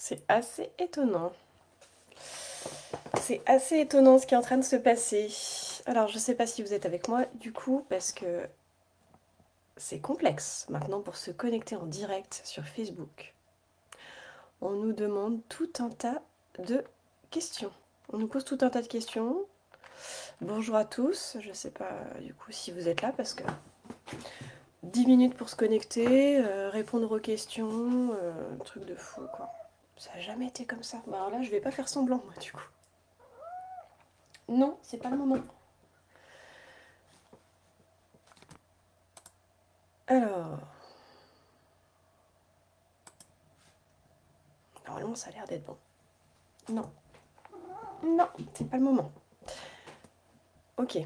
C'est assez étonnant. C'est assez étonnant ce qui est en train de se passer. Alors, je ne sais pas si vous êtes avec moi du coup, parce que c'est complexe maintenant pour se connecter en direct sur Facebook. On nous demande tout un tas de questions. On nous pose tout un tas de questions. Bonjour à tous. Je ne sais pas du coup si vous êtes là parce que 10 minutes pour se connecter, répondre aux questions, truc de fou quoi. Ça n'a jamais été comme ça. Bah alors là, je vais pas faire semblant moi du coup. Non, c'est pas le moment. Alors, normalement ça a l'air d'être bon. Non, non, c'est pas le moment. Ok,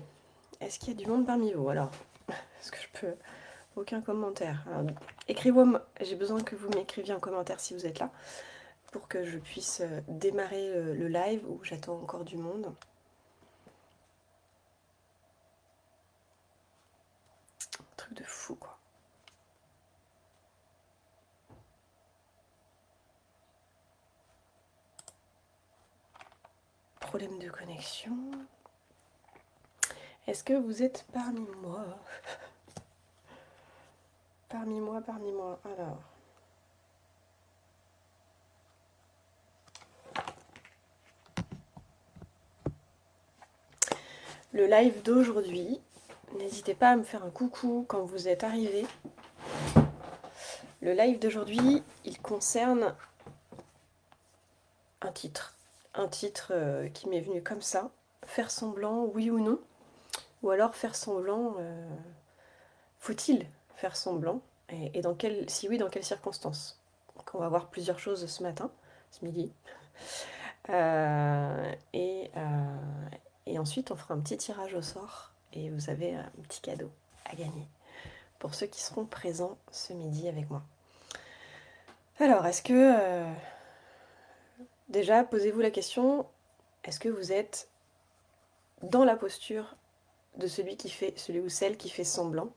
est-ce qu'il y a du monde parmi vous alors? Est-ce que je peux... Aucun commentaire. Alors, écrivez-moi, j'ai besoin que vous m'écriviez en commentaire si vous êtes là, pour que je puisse démarrer le live où j'attends encore du monde. Truc de fou quoi. Problème de connexion. Est-ce que vous êtes parmi moi? Parmi moi, parmi moi. Alors. Le live d'aujourd'hui, n'hésitez pas à me faire un coucou quand vous êtes arrivés. Le live d'aujourd'hui, il concerne un titre. Un titre qui m'est venu comme ça. Faire semblant, oui ou non? Ou alors faire semblant, faut-il faire semblant? Et dans quel, si oui, dans quelles circonstances? Donc on va voir plusieurs choses ce matin, ce midi. Euh, et, euh, et ensuite, on fera un petit tirage au sort et vous avez un petit cadeau à gagner pour ceux qui seront présents ce midi avec moi. Alors, est-ce que... déjà, posez-vous la question, est-ce que vous êtes dans la posture de celui ou celle qui fait semblant?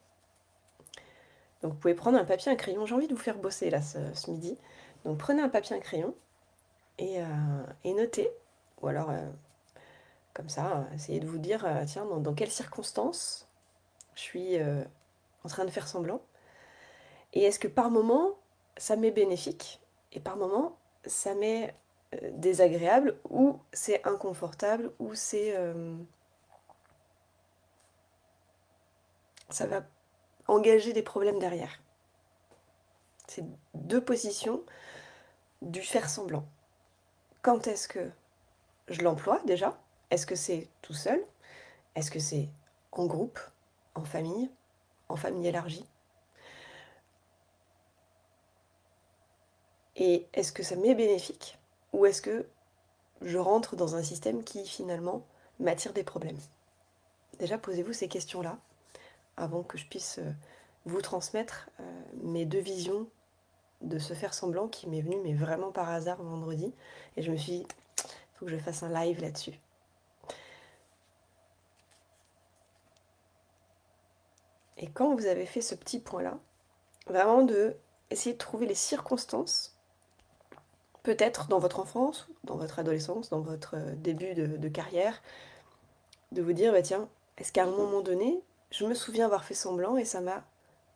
Donc vous pouvez prendre un papier, un crayon. J'ai envie de vous faire bosser là ce midi. Donc prenez un papier, un crayon et notez. Ou alors, comme ça, essayez de vous dire, tiens, dans quelles circonstances je suis en train de faire semblant? Et est-ce que par moment, ça m'est bénéfique? Et par moment, ça m'est désagréable ou c'est inconfortable ou c'est... ça va engager des problèmes derrière. C'est deux positions du faire semblant. Quand est-ce que je l'emploie déjà? Est-ce que c'est tout seul? Est-ce que c'est en groupe, en famille élargie? Et est-ce que ça m'est bénéfique? Ou est-ce que je rentre dans un système qui finalement m'attire des problèmes? Déjà, posez-vous ces questions-là avant que je puisse vous transmettre mes deux visions de se faire semblant qui m'est venu mais vraiment par hasard vendredi. Et je me suis dit, il faut que je fasse un live là-dessus. Et quand vous avez fait ce petit point-là, vraiment de essayer de trouver les circonstances, peut-être dans votre enfance, dans votre adolescence, dans votre début de carrière, de vous dire, bah tiens, est-ce qu'à un moment donné, je me souviens avoir fait semblant et ça m'a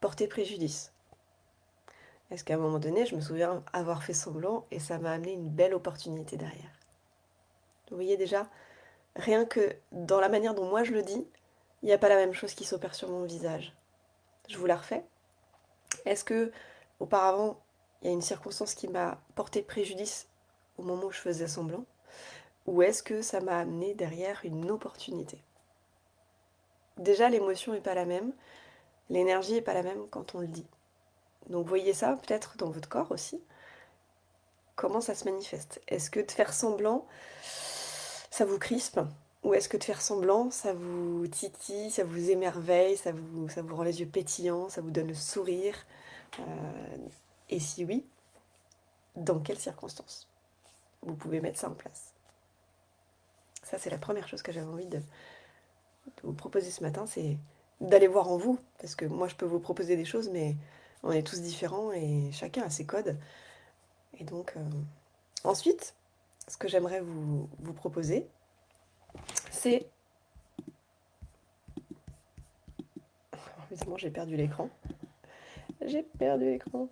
porté préjudice? Est-ce qu'à un moment donné, je me souviens avoir fait semblant et ça m'a amené une belle opportunité derrière? Vous voyez déjà, rien que dans la manière dont moi je le dis, il n'y a pas la même chose qui s'opère sur mon visage. Je vous la refais. Est-ce que auparavant, il y a une circonstance qui m'a porté préjudice au moment où je faisais semblant? Ou est-ce que ça m'a amené derrière une opportunité? Déjà, l'émotion n'est pas la même, l'énergie n'est pas la même quand on le dit. Donc voyez ça peut-être dans votre corps aussi. Comment ça se manifeste? Est-ce que de faire semblant, ça vous crispe? Ou est-ce que de faire semblant, ça vous titille, ça vous émerveille, ça vous rend les yeux pétillants, ça vous donne le sourire? Et si oui, dans quelles circonstances? Vous pouvez mettre ça en place. Ça, c'est la première chose que j'avais envie de vous proposer ce matin, c'est d'aller voir en vous. Parce que moi, je peux vous proposer des choses, mais on est tous différents et chacun a ses codes. Et donc, Ensuite, ce que j'aimerais vous proposer, c'est... Évidemment, j'ai perdu l'écran. J'ai perdu l'écran.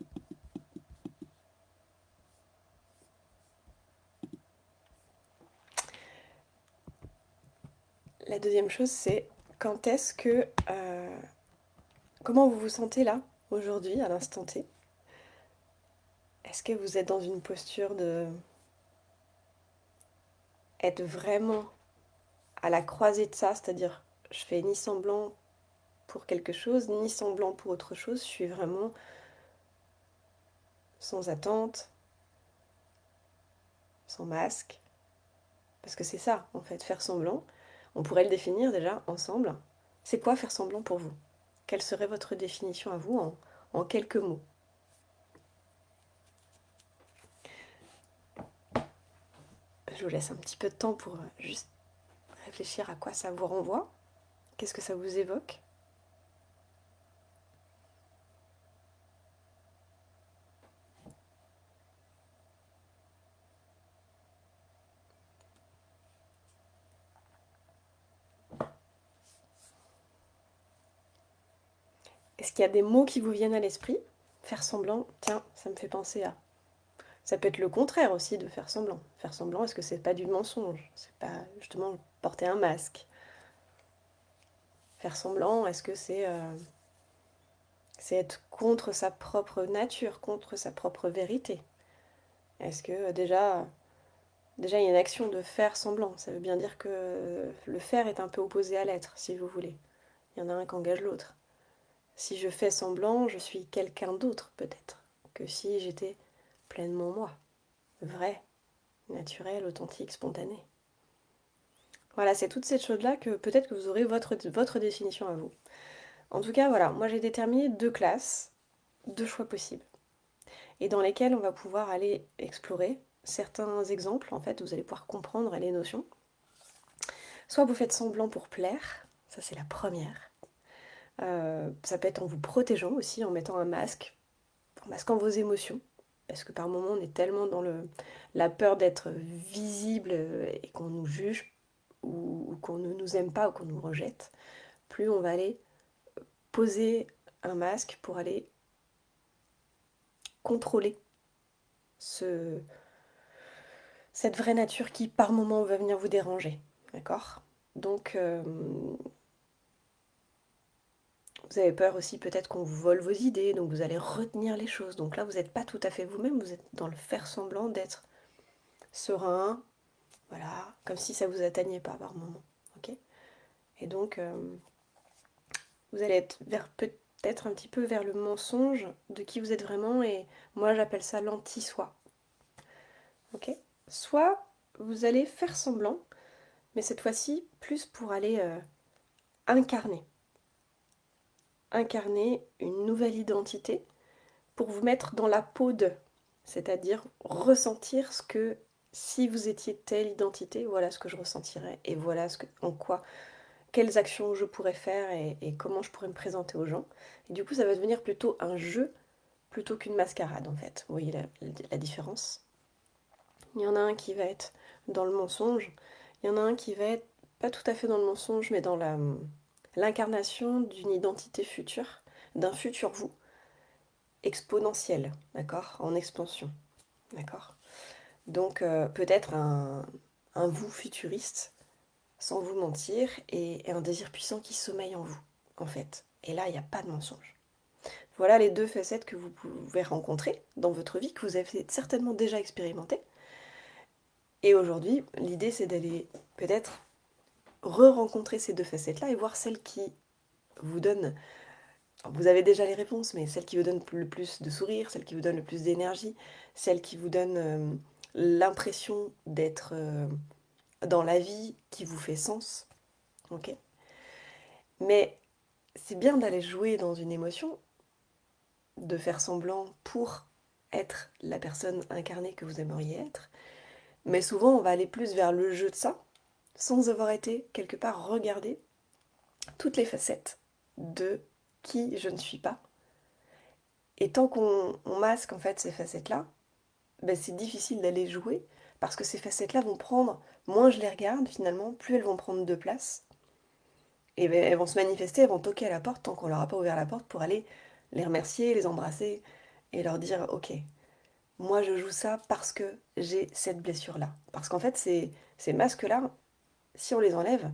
La deuxième chose, c'est quand est-ce que... comment vous vous sentez là, aujourd'hui, à l'instant T? Est-ce que vous êtes dans une posture de... être vraiment à la croisée de ça, c'est-à-dire je fais ni semblant pour quelque chose, ni semblant pour autre chose, je suis vraiment sans attente, sans masque, parce que c'est ça, en fait, faire semblant. On pourrait le définir déjà ensemble. C'est quoi faire semblant pour vous? Quelle serait votre définition à vous en quelques mots? Je vous laisse un petit peu de temps pour juste réfléchir à quoi ça vous renvoie. Qu'est-ce que ça vous évoque? Est-ce qu'il y a des mots qui vous viennent à l'esprit? Faire semblant, tiens, ça me fait penser à... Ça peut être le contraire aussi de faire semblant. Faire semblant, est-ce que c'est pas du mensonge? C'est pas justement porter un masque? Faire semblant, est-ce que c'est être contre sa propre nature, contre sa propre vérité? Est-ce que déjà il y a une action de faire semblant? Ça veut bien dire que le faire est un peu opposé à l'être, si vous voulez. Il y en a un qui engage l'autre. Si je fais semblant, je suis quelqu'un d'autre peut-être que si j'étais pleinement moi, vrai, naturel, authentique, spontané. Voilà, c'est toutes ces choses-là que peut-être que vous aurez votre définition à vous. En tout cas, voilà, moi j'ai déterminé deux classes, deux choix possibles, et dans lesquels on va pouvoir aller explorer certains exemples, en fait, vous allez pouvoir comprendre les notions. Soit vous faites semblant pour plaire, ça c'est la première. Ça peut être en vous protégeant aussi, en mettant un masque, en masquant vos émotions, parce que par moments on est tellement dans la peur d'être visible et qu'on nous juge, ou qu'on ne nous aime pas, ou qu'on nous rejette, plus on va aller poser un masque pour aller contrôler ce, cette vraie nature qui par moment va venir vous déranger. D'accord? Donc vous avez peur aussi peut-être qu'on vous vole vos idées, donc vous allez retenir les choses. Donc là vous n'êtes pas tout à fait vous-même, vous êtes dans le faire semblant d'être serein, voilà, comme si ça vous atteignait pas par moment. Ok? Et donc vous allez être vers peut-être un petit peu vers le mensonge de qui vous êtes vraiment, et moi j'appelle ça l'anti-soi. Ok? Soit vous allez faire semblant, mais cette fois-ci plus pour aller incarner. Incarner une nouvelle identité pour vous mettre dans la peau de, c'est-à-dire ressentir ce que si vous étiez telle identité, voilà ce que je ressentirais et voilà en quoi, quelles actions je pourrais faire et comment je pourrais me présenter aux gens. Et du coup, ça va devenir plutôt un jeu plutôt qu'une mascarade en fait. Vous voyez la différence? Il y en a un qui va être dans le mensonge, il y en a un qui va être pas tout à fait dans le mensonge, mais dans l'incarnation d'une identité future, d'un futur vous, exponentiel, d'accord? En expansion, d'accord? Donc peut-être un vous futuriste, sans vous mentir, et un désir puissant qui sommeille en vous, en fait. Et là, il n'y a pas de mensonge. Voilà les deux facettes que vous pouvez rencontrer dans votre vie, que vous avez certainement déjà expérimenté. Et aujourd'hui, l'idée, c'est d'aller peut-être re-rencontrer ces deux facettes-là et voir celle qui vous donne... Vous avez déjà les réponses, mais celle qui vous donne le plus de sourire, celle qui vous donne le plus d'énergie, celle qui vous donne l'impression d'être dans la vie qui vous fait sens. Ok? Mais c'est bien d'aller jouer dans une émotion, de faire semblant pour être la personne incarnée que vous aimeriez être. Mais souvent, on va aller plus vers le jeu de ça, sans avoir été quelque part regarder toutes les facettes de qui je ne suis pas. Et tant qu'on masque en fait ces facettes-là, bah, c'est difficile d'aller jouer parce que ces facettes-là vont prendre, moins je les regarde finalement, plus elles vont prendre de place. Et ben, elles vont se manifester, elles vont toquer à la porte tant qu'on leur a pas ouvert la porte pour aller les remercier, les embrasser et leur dire ok, moi je joue ça parce que j'ai cette blessure-là. Parce qu'en fait, ces masques-là, si on les enlève,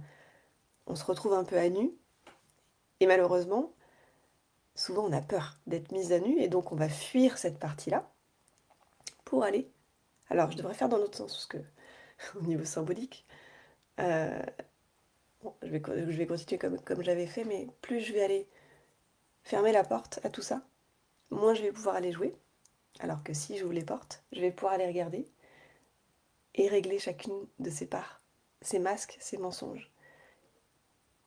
on se retrouve un peu à nu et malheureusement, souvent on a peur d'être mise à nu et donc on va fuir cette partie-là pour aller. Alors je devrais faire dans l'autre sens parce que au niveau symbolique, euh, bon, je vais continuer comme j'avais fait, mais plus je vais aller fermer la porte à tout ça, moins je vais pouvoir aller jouer. Alors que si j'ouvre les portes, je vais pouvoir les regarder et régler chacune de ces parts, ces masques, ces mensonges,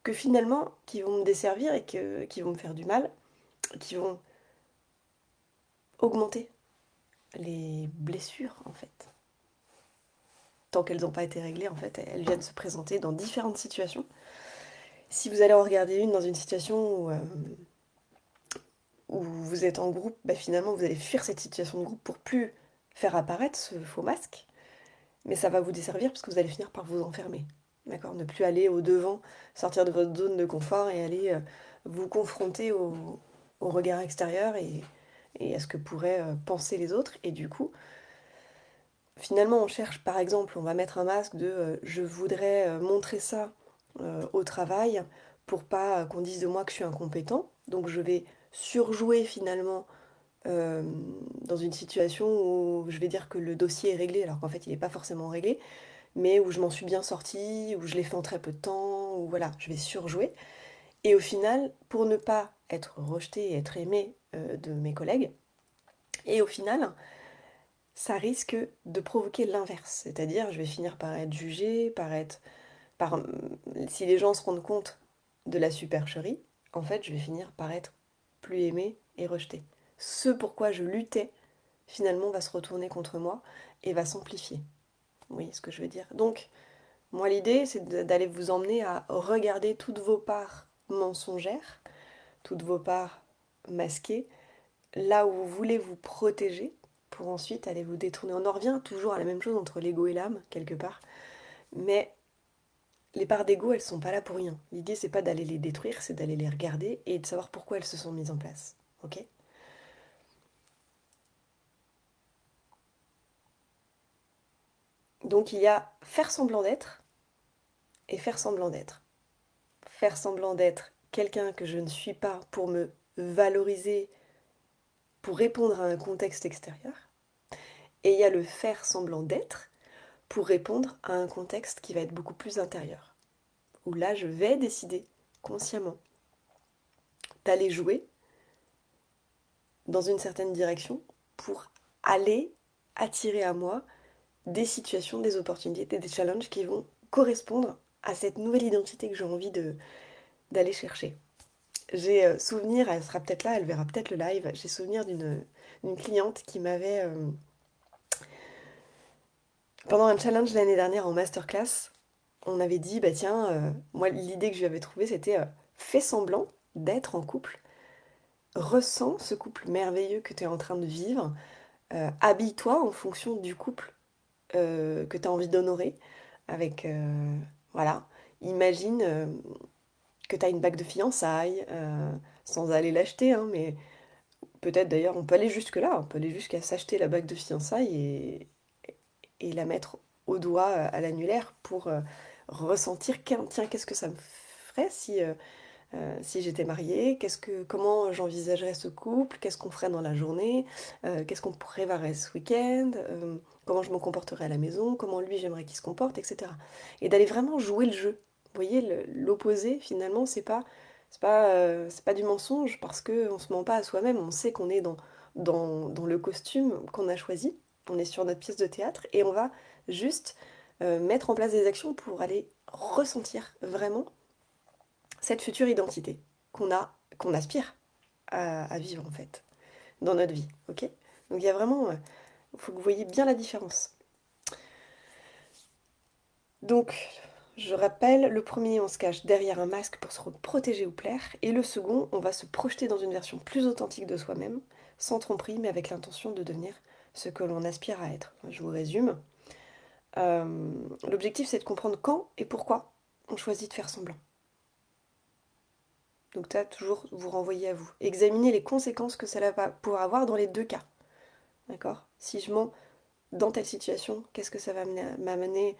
que finalement, qui vont me desservir et qui vont me faire du mal, qui vont augmenter les blessures en fait. Tant qu'elles n'ont pas été réglées, en fait, elles viennent se présenter dans différentes situations. Si vous allez en regarder une dans une situation où vous êtes en groupe, bah finalement vous allez fuir cette situation de groupe pour plus faire apparaître ce faux masque. Mais ça va vous desservir parce que vous allez finir par vous enfermer. D'accord? Ne plus aller au devant, sortir de votre zone de confort et aller vous confronter au regard extérieur et à ce que pourraient penser les autres. Et du coup, finalement, on cherche, par exemple, on va mettre un masque de je voudrais montrer ça au travail pour pas qu'on dise de moi que je suis incompétent. Donc je vais surjouer finalement euh, dans une situation où je vais dire que le dossier est réglé alors qu'en fait il n'est pas forcément réglé mais où je m'en suis bien sortie, où je l'ai fait en très peu de temps, où voilà, je vais surjouer. Et au final, pour ne pas être rejetée et être aimée de mes collègues, et au final, ça risque de provoquer l'inverse. C'est-à-dire, je vais finir par être jugée, si les gens se rendent compte de la supercherie, en fait, je vais finir par être plus aimée et rejetée. Ce pourquoi je luttais, finalement, va se retourner contre moi et va s'amplifier. Vous voyez ce que je veux dire? Donc, moi, l'idée, c'est d'aller vous emmener à regarder toutes vos parts mensongères, toutes vos parts masquées, là où vous voulez vous protéger, pour ensuite aller vous détourner. On en revient toujours à la même chose entre l'ego et l'âme, quelque part. Mais les parts d'ego, elles sont pas là pour rien. L'idée, c'est pas d'aller les détruire, c'est d'aller les regarder et de savoir pourquoi elles se sont mises en place. Ok? Donc il y a faire semblant d'être et faire semblant d'être. Faire semblant d'être quelqu'un que je ne suis pas pour me valoriser, pour répondre à un contexte extérieur, et il y a le faire semblant d'être pour répondre à un contexte qui va être beaucoup plus intérieur, où là je vais décider consciemment d'aller jouer dans une certaine direction pour aller attirer à moi des situations, des opportunités, des challenges qui vont correspondre à cette nouvelle identité que j'ai envie d'aller chercher. J'ai souvenir, elle sera peut-être là, elle verra peut-être le live, j'ai souvenir d'une cliente qui m'avait pendant un challenge l'année dernière en masterclass, on avait dit, bah tiens, moi l'idée que je lui avais trouvée c'était fais semblant d'être en couple, ressens ce couple merveilleux que tu es en train de vivre, habille-toi en fonction du couple que tu as envie d'honorer, avec, voilà, imagine que tu as une bague de fiançailles, sans aller l'acheter, hein, mais peut-être d'ailleurs on peut aller jusque-là, on peut aller jusqu'à s'acheter la bague de fiançailles et la mettre au doigt à l'annulaire pour ressentir tiens, qu'est-ce que ça me ferait si j'étais mariée, comment j'envisagerais ce couple, qu'est-ce qu'on ferait dans la journée, qu'est-ce qu'on préparerait ce week-end, comment je me comporterais à la maison, comment lui j'aimerais qu'il se comporte, etc. Et d'aller vraiment jouer le jeu. Vous voyez, l'opposé finalement, c'est pas du mensonge parce qu'on se ment pas à soi-même, on sait qu'on est dans le costume qu'on a choisi, on est sur notre pièce de théâtre et on va juste mettre en place des actions pour aller ressentir vraiment cette future identité qu'on aspire à vivre en fait dans notre vie, ok? Donc il y a vraiment, il faut que vous voyez bien la différence. Donc, je rappelle, le premier, on se cache derrière un masque pour se protéger ou plaire, et le second, on va se projeter dans une version plus authentique de soi-même, sans tromperie, mais avec l'intention de devenir ce que l'on aspire à être. Je vous résume. L'objectif, c'est de comprendre quand et pourquoi on choisit de faire semblant. Donc là, toujours vous renvoyer à vous. Examinez les conséquences que cela va pouvoir avoir dans les deux cas. D'accord? Si je mens dans telle situation, qu'est-ce que ça va m'amener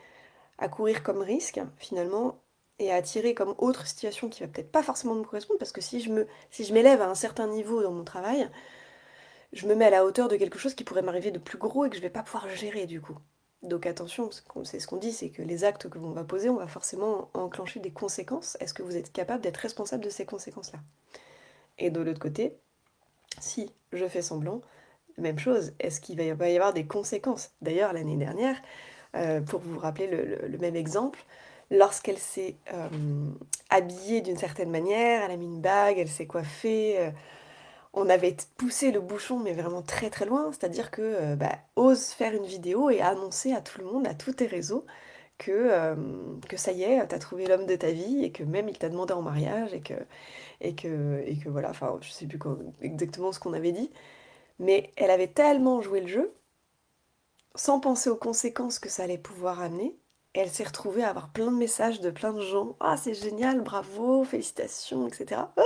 à courir comme risque, finalement, et à attirer comme autre situation qui va peut-être pas forcément me correspondre, parce que si je m'élève à un certain niveau dans mon travail, je me mets à la hauteur de quelque chose qui pourrait m'arriver de plus gros et que je vais pas pouvoir gérer du coup. Donc attention, c'est ce qu'on dit, c'est que les actes que l'on va poser, on va forcément enclencher des conséquences. Est-ce que vous êtes capable d'être responsable de ces conséquences-là? Et de l'autre côté, si je fais semblant, même chose, est-ce qu'il va y avoir des conséquences? D'ailleurs, l'année dernière, pour vous rappeler le même exemple, lorsqu'elle s'est habillée d'une certaine manière, elle a mis une bague, elle s'est coiffée, on avait poussé le bouchon, mais vraiment très très loin, c'est-à-dire que bah, ose faire une vidéo et annoncer à tout le monde, à tous tes réseaux, que ça y est, t'as trouvé l'homme de ta vie et que même il t'a demandé en mariage et que voilà, enfin je sais plus exactement ce qu'on avait dit, mais elle avait tellement joué le jeu sans penser aux conséquences que ça allait pouvoir amener. Et elle s'est retrouvée à avoir plein de messages de plein de gens. Ah, c'est génial, bravo, félicitations, etc. Ah,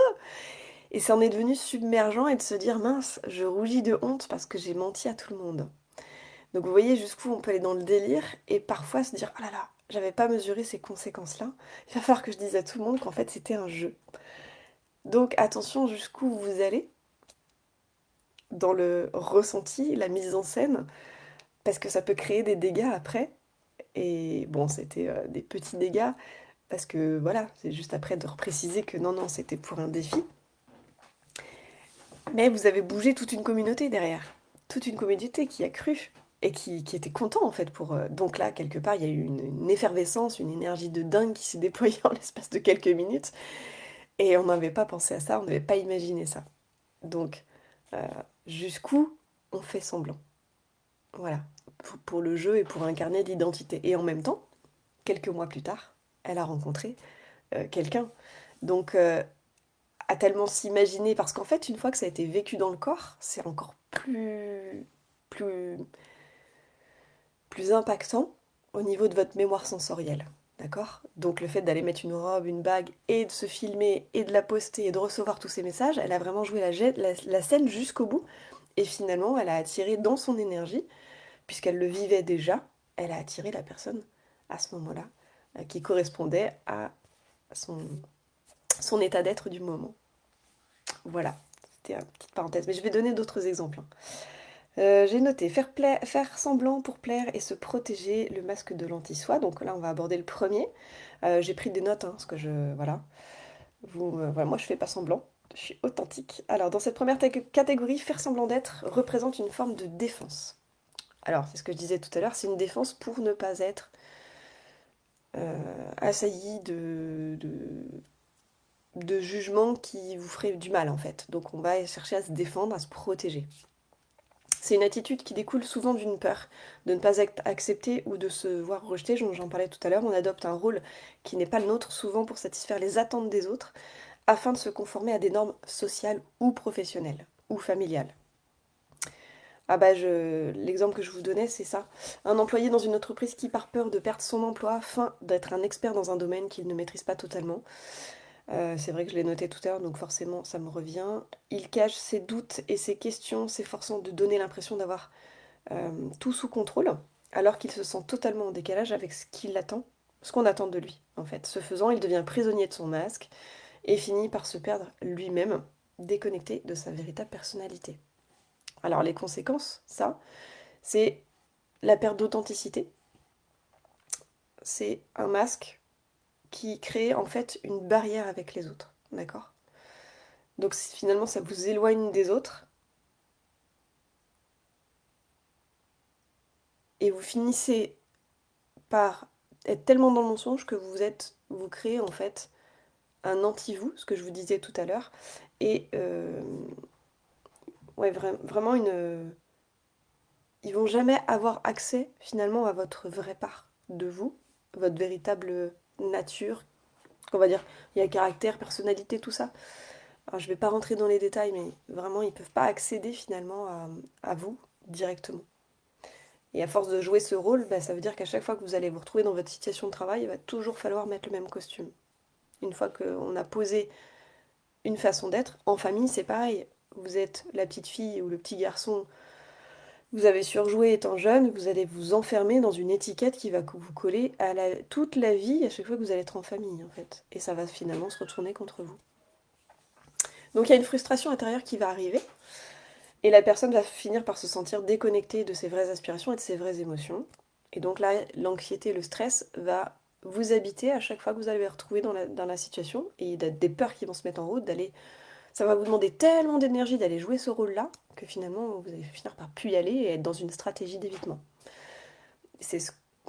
et ça en est devenu submergent et de se dire, mince, je rougis de honte parce que j'ai menti à tout le monde. Donc vous voyez jusqu'où on peut aller dans le délire et parfois se dire, oh là là, j'avais pas mesuré ces conséquences-là. Il va falloir que je dise à tout le monde qu'en fait c'était un jeu. Donc attention jusqu'où vous allez dans le ressenti, la mise en scène, parce que ça peut créer des dégâts après. Et bon, c'était des petits dégâts, parce que voilà, c'est juste après de repréciser que non, non, c'était pour un défi. Mais vous avez bougé toute une communauté derrière. Toute une communauté qui a cru et qui était content en fait pour... Donc là, quelque part, il y a eu une effervescence, une énergie de dingue qui s'est déployée en l'espace de quelques minutes. Et on n'avait pas pensé à ça, on n'avait pas imaginé ça. Donc, euh, jusqu'où on fait semblant. Voilà, pour le jeu et pour incarner l'identité. Et en même temps, quelques mois plus tard, elle a rencontré quelqu'un. Donc, à tellement s'imaginer, parce qu'en fait, une fois que ça a été vécu dans le corps, c'est encore plus, plus impactant au niveau de votre mémoire sensorielle. D'accord? Donc le fait d'aller mettre une robe, une bague, et de se filmer, et de la poster, et de recevoir tous ces messages, elle a vraiment joué la scène jusqu'au bout. Et finalement, elle a attiré dans son énergie, puisqu'elle le vivait déjà, elle a attiré la personne à ce moment-là, qui correspondait à son, son état d'être du moment. Voilà, c'était une petite parenthèse, mais je vais donner d'autres exemples, hein. J'ai noté faire semblant pour plaire et se protéger, le masque de l'anti-soi. Donc là, on va aborder le premier. J'ai pris des notes, hein, parce que je... Voilà. Voilà, moi, je fais pas semblant. Je suis authentique. Alors, dans cette première catégorie, faire semblant d'être représente une forme de défense. Alors, c'est ce que je disais tout à l'heure, c'est une défense pour ne pas être assailli de jugements qui vous feraient du mal, en fait. Donc, on va chercher à se défendre, à se protéger. C'est une attitude qui découle souvent d'une peur de ne pas être accepté ou de se voir rejeté. J'en parlais tout à l'heure, on adopte un rôle qui n'est pas le nôtre, souvent pour satisfaire les attentes des autres, afin de se conformer à des normes sociales ou professionnelles, ou familiales. Ah bah l'exemple que je vous donnais, c'est ça. Un employé dans une entreprise qui, par peur de perdre son emploi, feint d'être un expert dans un domaine qu'il ne maîtrise pas totalement. C'est vrai que je l'ai noté tout à l'heure, donc forcément ça me revient. Il cache ses doutes et ses questions, s'efforçant de donner l'impression d'avoir tout sous contrôle, alors qu'il se sent totalement en décalage avec ce qu'on attend de lui, en fait. Ce faisant, il devient prisonnier de son masque et finit par se perdre lui-même, déconnecté de sa véritable personnalité. Alors les conséquences, ça, c'est la perte d'authenticité, c'est un masque qui crée en fait une barrière avec les autres, d'accord? Donc finalement, ça vous éloigne des autres et vous finissez par être tellement dans le mensonge que vous créez en fait un anti-vous, ce que je vous disais tout à l'heure, et ouais, vraiment ils vont jamais avoir accès finalement à votre vraie part de vous, votre véritable nature, on va dire, il y a caractère, personnalité, tout ça. Alors je vais pas rentrer dans les détails, mais vraiment ils peuvent pas accéder finalement à vous directement. Et à force de jouer ce rôle, bah, ça veut dire qu'à chaque fois que vous allez vous retrouver dans votre situation de travail, il va toujours falloir mettre le même costume. Une fois qu'on a posé une façon d'être, en famille c'est pareil. Vous êtes la petite fille ou le petit garçon, vous avez surjoué étant jeune, vous allez vous enfermer dans une étiquette qui va vous coller à toute la vie à chaque fois que vous allez être en famille en fait. Et ça va finalement se retourner contre vous. Donc il y a une frustration intérieure qui va arriver, et la personne va finir par se sentir déconnectée de ses vraies aspirations et de ses vraies émotions. Et donc là, l'anxiété, le stress va vous habiter à chaque fois que vous allez vous retrouver dans la situation, et il y a des peurs qui vont se mettre en route, ça va vous demander tellement d'énergie d'aller jouer ce rôle-là, que finalement vous allez finir par plus y aller et être dans une stratégie d'évitement.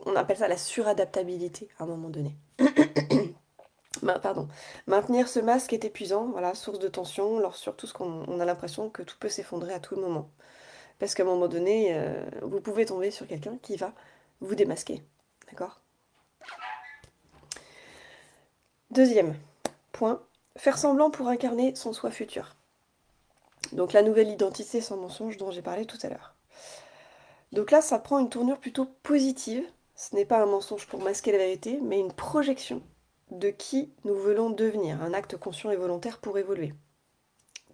On appelle ça la suradaptabilité à un moment donné. Pardon. Maintenir ce masque est épuisant, voilà, source de tension, surtout on a l'impression que tout peut s'effondrer à tout moment. Parce qu'à un moment donné, vous pouvez tomber sur quelqu'un qui va vous démasquer. D'accord? Deuxième point, faire semblant pour incarner son soi futur. Donc la nouvelle identité sans mensonge dont j'ai parlé tout à l'heure. Donc là, ça prend une tournure plutôt positive. Ce n'est pas un mensonge pour masquer la vérité, mais une projection de qui nous voulons devenir, un acte conscient et volontaire pour évoluer.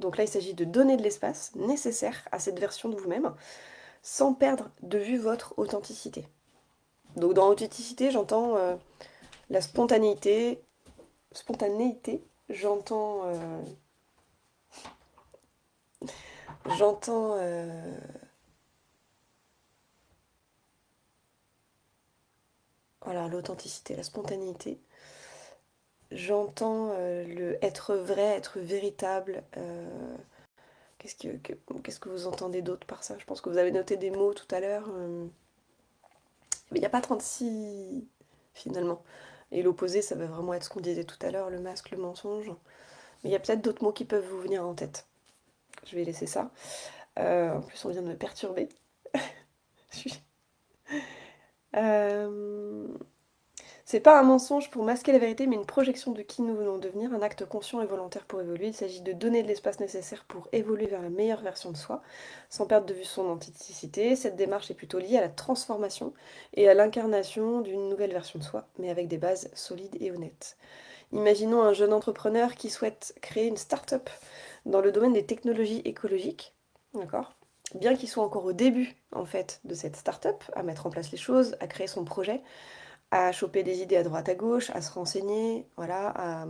Donc là, il s'agit de donner de l'espace nécessaire à cette version de vous-même, sans perdre de vue votre authenticité. Donc dans authenticité, j'entends la spontanéité, j'entends voilà, l'authenticité, la spontanéité. J'entends le être vrai, être véritable. Qu'est-ce que vous entendez d'autre par ça? Je pense que vous avez noté des mots tout à l'heure. Mais il n'y a pas 36 finalement. Et l'opposé, ça va vraiment être ce qu'on disait tout à l'heure, le masque, le mensonge. Mais il y a peut-être d'autres mots qui peuvent vous venir en tête. Je vais laisser ça. En plus, on vient de me perturber. Euh, C'est pas un mensonge pour masquer la vérité, mais une projection de qui nous voulons devenir, un acte conscient et volontaire pour évoluer. Il s'agit de donner de l'espace nécessaire pour évoluer vers la meilleure version de soi, sans perdre de vue son authenticité. Cette démarche est plutôt liée à la transformation et à l'incarnation d'une nouvelle version de soi, mais avec des bases solides et honnêtes. Imaginons un jeune entrepreneur qui souhaite créer une start-up dans le domaine des technologies écologiques, d'accord? Bien qu'il soit encore au début, en fait, de cette start-up, à mettre en place les choses, à créer son projet, à choper des idées à droite à gauche, à se renseigner, voilà,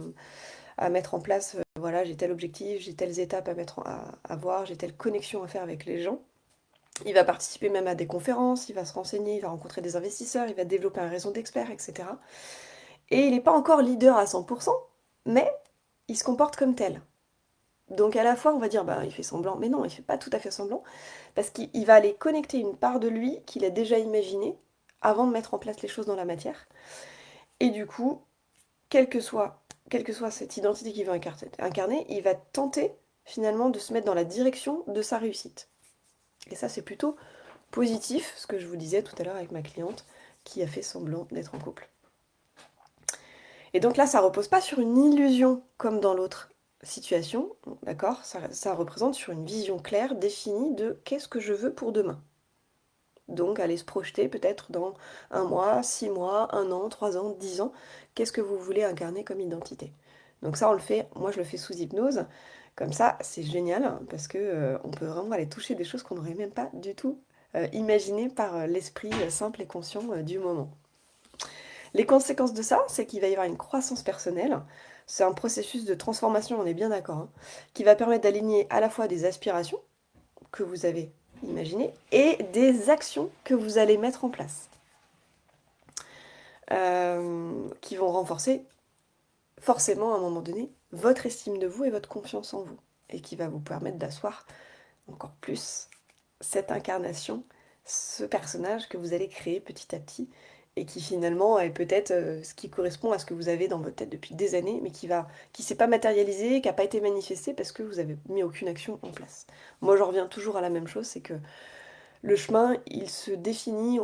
à mettre en place, voilà, j'ai tel objectif, j'ai telles étapes à voir, j'ai telle connexion à faire avec les gens. Il va participer même à des conférences, il va se renseigner, il va rencontrer des investisseurs, il va développer un réseau d'experts, etc. Et il n'est pas encore leader à 100%, mais il se comporte comme tel. Donc à la fois on va dire bah il fait semblant, mais non, il fait pas tout à fait semblant, parce qu'il va aller connecter une part de lui qu'il a déjà imaginée avant de mettre en place les choses dans la matière. Et du coup, quelle que soit cette identité qu'il veut incarner, il va tenter finalement de se mettre dans la direction de sa réussite. Et ça c'est plutôt positif, ce que je vous disais tout à l'heure avec ma cliente qui a fait semblant d'être en couple. Et donc là, ça repose pas sur une illusion comme dans l'autre situation, d'accord? Ça représente sur une vision claire, définie de qu'est-ce que je veux pour demain. Donc aller se projeter peut-être dans 1 mois, 6 mois, 1 an, 3 ans, 10 ans, qu'est-ce que vous voulez incarner comme identité. Donc ça, on le fait, moi je le fais sous hypnose, comme ça c'est génial, parce que on peut vraiment aller toucher des choses qu'on n'aurait même pas du tout imaginées par l'esprit simple et conscient du moment. Les conséquences de ça, c'est qu'il va y avoir une croissance personnelle. C'est un processus de transformation, on est bien d'accord, hein, qui va permettre d'aligner à la fois des aspirations que vous avez imaginées et des actions que vous allez mettre en place, qui vont renforcer forcément à un moment donné votre estime de vous et votre confiance en vous, et qui va vous permettre d'asseoir encore plus cette incarnation, ce personnage que vous allez créer petit à petit et qui finalement est peut-être ce qui correspond à ce que vous avez dans votre tête depuis des années, mais qui s'est pas matérialisé, qui n'a pas été manifesté parce que vous avez mis aucune action en place. Moi, j'en reviens toujours à la même chose, c'est que le chemin, il se définit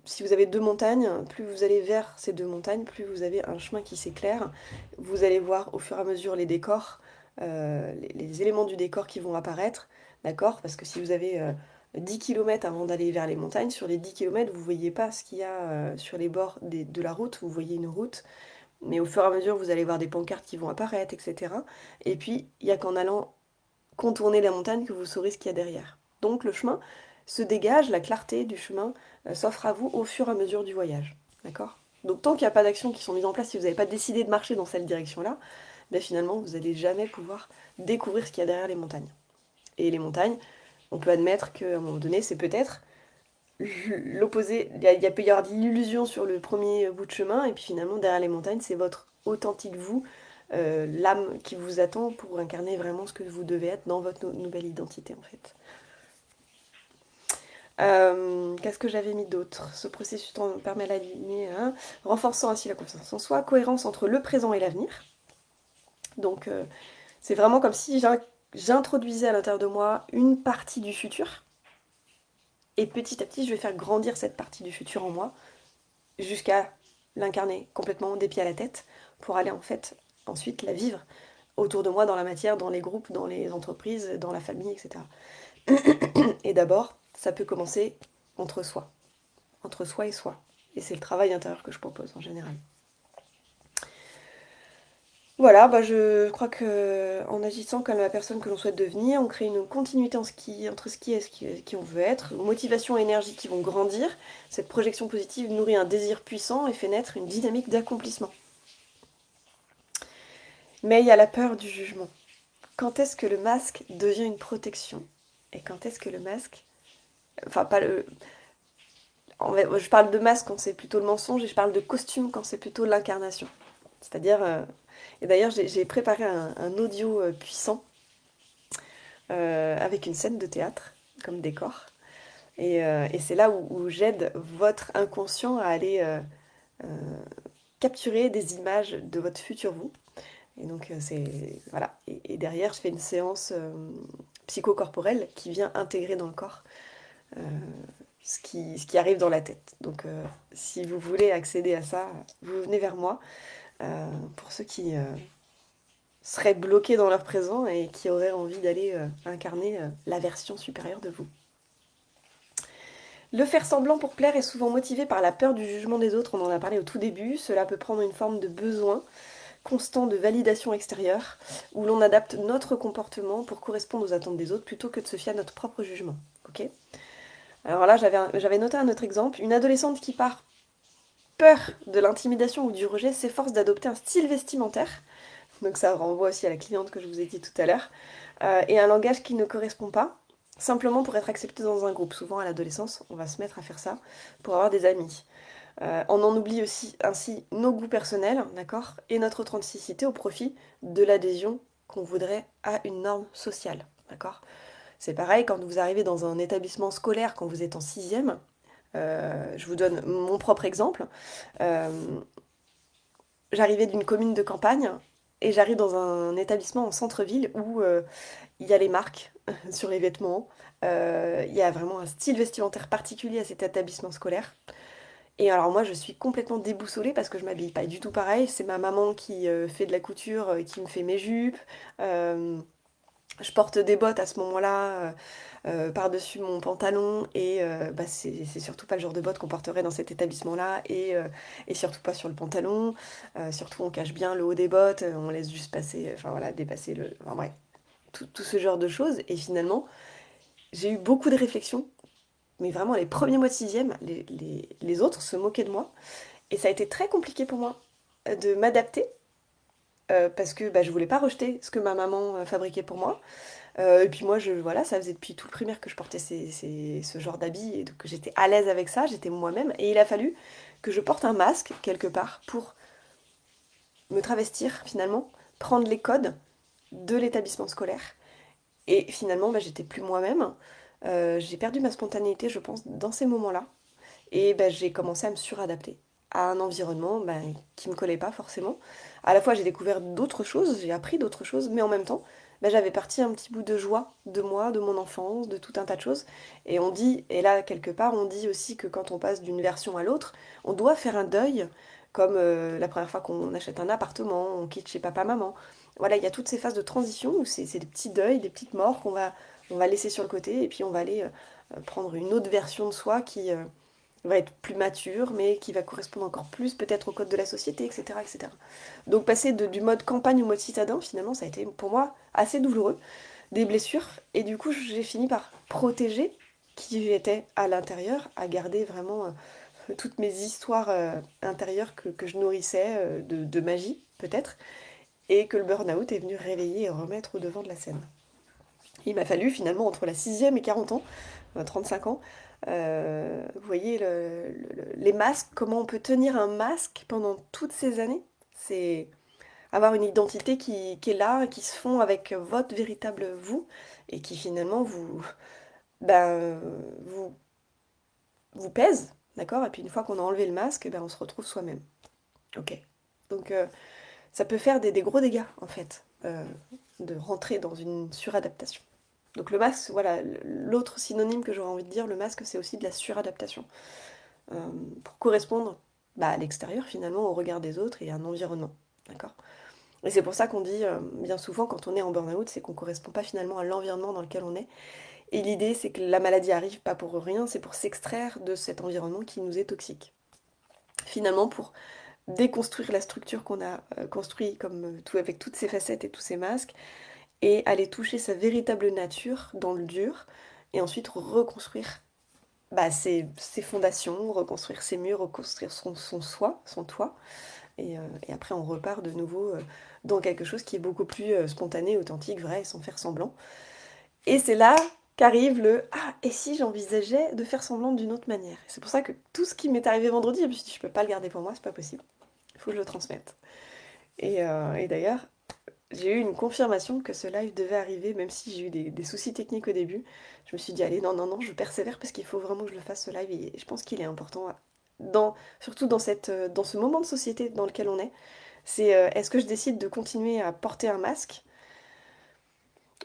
si vous avez 2 montagnes, plus vous allez vers ces 2 montagnes, plus vous avez un chemin qui s'éclaire. Vous allez voir au fur et à mesure les décors, les éléments du décor qui vont apparaître, d'accord? Parce que si vous avez 10 km avant d'aller vers les montagnes. Sur les 10 km, vous ne voyez pas ce qu'il y a sur les bords de la route, vous voyez une route, mais au fur et à mesure, vous allez voir des pancartes qui vont apparaître, etc. Et puis, il n'y a qu'en allant contourner la montagne que vous saurez ce qu'il y a derrière. Donc le chemin se dégage, la clarté du chemin s'offre à vous au fur et à mesure du voyage. D'accord? Donc tant qu'il n'y a pas d'actions qui sont mises en place, si vous n'avez pas décidé de marcher dans cette direction-là, ben finalement, vous n'allez jamais pouvoir découvrir ce qu'il y a derrière les montagnes. Et les montagnes, on peut admettre qu'à un moment donné, c'est peut-être l'opposé. Il peut y avoir de l'illusion sur le premier bout de chemin, et puis finalement, derrière les montagnes, c'est votre authentique vous, l'âme qui vous attend pour incarner vraiment ce que vous devez être dans votre nouvelle identité, en fait. Qu'est-ce que j'avais mis d'autre? Ce processus permet l'aligner, hein, renforçant ainsi la confiance en soi, cohérence entre le présent et l'avenir. Donc, c'est vraiment comme si j'introduisais à l'intérieur de moi une partie du futur, et petit à petit, je vais faire grandir cette partie du futur en moi, jusqu'à l'incarner complètement des pieds à la tête, pour aller en fait ensuite la vivre autour de moi, dans la matière, dans les groupes, dans les entreprises, dans la famille, etc. Et d'abord, ça peut commencer entre soi et soi. Et c'est le travail intérieur que je propose en général. Voilà, bah je crois que en agissant comme la personne que l'on souhaite devenir, on crée une continuité entre ce qui est et qui on veut être, motivation et énergie qui vont grandir. Cette projection positive nourrit un désir puissant et fait naître une dynamique d'accomplissement. Mais il y a la peur du jugement. Quand est-ce que le masque devient une protection? Et quand est-ce que le masque... Enfin, pas le... Je parle de masque quand c'est plutôt le mensonge et je parle de costume quand c'est plutôt l'incarnation. C'est-à-dire... Et d'ailleurs, j'ai préparé un audio puissant avec une scène de théâtre comme décor. Et c'est là où j'aide votre inconscient à aller euh, capturer des images de votre futur vous. Et donc, c'est. Voilà. Et derrière, je fais une séance psychocorporelle qui vient intégrer dans le corps euh, ce qui arrive dans la tête. Donc, si vous voulez accéder à ça, vous venez vers moi. Pour ceux qui seraient bloqués dans leur présent et qui auraient envie d'aller incarner la version supérieure de vous. Le faire semblant pour plaire est souvent motivé par la peur du jugement des autres, on en a parlé au tout début. Cela peut prendre une forme de besoin constant de validation extérieure, où l'on adapte notre comportement pour correspondre aux attentes des autres plutôt que de se fier à notre propre jugement. Ok? Alors là, j'avais noté un autre exemple. Une adolescente qui, par peur de l'intimidation ou du rejet, s'efforce d'adopter un style vestimentaire, donc ça renvoie aussi à la cliente que je vous ai dit tout à l'heure, et un langage qui ne correspond pas, simplement pour être accepté dans un groupe. Souvent à l'adolescence, on va se mettre à faire ça pour avoir des amis. On en oublie aussi ainsi nos goûts personnels, d'accord, et notre authenticité au profit de l'adhésion qu'on voudrait à une norme sociale, d'accord. C'est pareil quand vous arrivez dans un établissement scolaire, quand vous êtes en sixième, je vous donne mon propre exemple. Euh, J'arrivais d'une commune de campagne et j'arrive dans un établissement en centre-ville où il y a les marques sur les vêtements, il y a vraiment un style vestimentaire particulier à cet établissement scolaire. Et alors moi je suis complètement déboussolée parce que je m'habille pas du tout pareil. C'est ma maman qui fait de la couture, qui me fait mes jupes. Euh, je porte des bottes à ce moment-là par-dessus mon pantalon et bah, c'est surtout pas le genre de bottes qu'on porterait dans cet établissement-là et surtout pas sur le pantalon. Surtout on cache bien le haut des bottes, on laisse juste passer, enfin voilà, dépasser le... Enfin bref, tout ce genre de choses. Et finalement j'ai eu beaucoup de réflexions, mais vraiment les premiers mois de sixième, les autres se moquaient de moi. Et ça a été très compliqué pour moi de m'adapter parce que bah, je voulais pas rejeter ce que ma maman fabriquait pour moi. Et puis moi, voilà, ça faisait depuis tout le primaire que je portais ce genre d'habits et donc j'étais à l'aise avec ça, j'étais moi-même. Et il a fallu que je porte un masque quelque part pour me travestir finalement, prendre les codes de l'établissement scolaire. Et finalement, bah, j'étais plus moi-même. J'ai perdu ma spontanéité, je pense, dans ces moments-là. Et bah, j'ai commencé à me suradapter à un environnement bah, qui me collait pas forcément. À la fois, j'ai découvert d'autres choses, j'ai appris d'autres choses, mais en même temps, bah, j'avais parti un petit bout de joie de moi, de mon enfance, de tout un tas de choses. Et on dit, et là, quelque part, on dit aussi que quand on passe d'une version à l'autre, on doit faire un deuil, comme la première fois qu'on achète un appartement, on quitte chez papa-maman. Voilà, il y a toutes ces phases de transition où c'est des petits deuils, des petites morts on va laisser sur le côté, et puis on va aller prendre une autre version de soi qui va être plus mature, mais qui va correspondre encore plus peut-être au code de la société, etc. etc. Donc passer du mode campagne au mode citadin, finalement, ça a été pour moi assez douloureux, des blessures, et du coup j'ai fini par protéger qui j'étais à l'intérieur, à garder vraiment toutes mes histoires intérieures que je nourrissais de magie, peut-être, et que le burn-out est venu réveiller et remettre au devant de la scène. Il m'a fallu finalement entre la 6e et 40 ans, 35 ans, vous voyez les masques, comment on peut tenir un masque pendant toutes ces années, c'est avoir une identité qui est là, qui se fond avec votre véritable vous, et qui finalement ben, vous, vous pèse, d'accord? Et puis une fois qu'on a enlevé le masque, ben, on se retrouve soi-même. Ok. Donc ça peut faire des gros dégâts en fait, de rentrer dans une suradaptation. Donc le masque, voilà, l'autre synonyme que j'aurais envie de dire, le masque, c'est aussi de la suradaptation. Euh, pour correspondre à l'extérieur, finalement, au regard des autres et à un environnement. D'accord? Et c'est pour ça qu'on dit bien souvent, quand on est en burn-out, c'est qu'on ne correspond pas finalement à l'environnement dans lequel on est. Et l'idée, c'est que la maladie arrive pas pour rien, c'est pour s'extraire de cet environnement qui nous est toxique. Finalement, pour déconstruire la structure qu'on a construite comme tout, avec toutes ses facettes et tous ses masques, et aller toucher sa véritable nature dans le dur, et ensuite reconstruire ses fondations, reconstruire ses murs, reconstruire son soi, son toit, et après on repart de nouveau dans quelque chose qui est beaucoup plus spontané, authentique, vrai, sans faire semblant. Et c'est là qu'arrive le «Ah, et si j'envisageais de faire semblant d'une autre manière?» Et c'est pour ça que tout ce qui m'est arrivé vendredi, je me suis dit «Je peux pas le garder pour moi, c'est pas possible, il faut que je le transmette». Et d'ailleurs, j'ai eu une confirmation que ce live devait arriver, même si j'ai eu des soucis techniques au début. Je me suis dit, allez, non, non, non, je persévère parce qu'il faut vraiment que je le fasse ce live et je pense qu'il est important, surtout dans ce moment de société dans lequel on est. C'est est-ce que je décide de continuer à porter un masque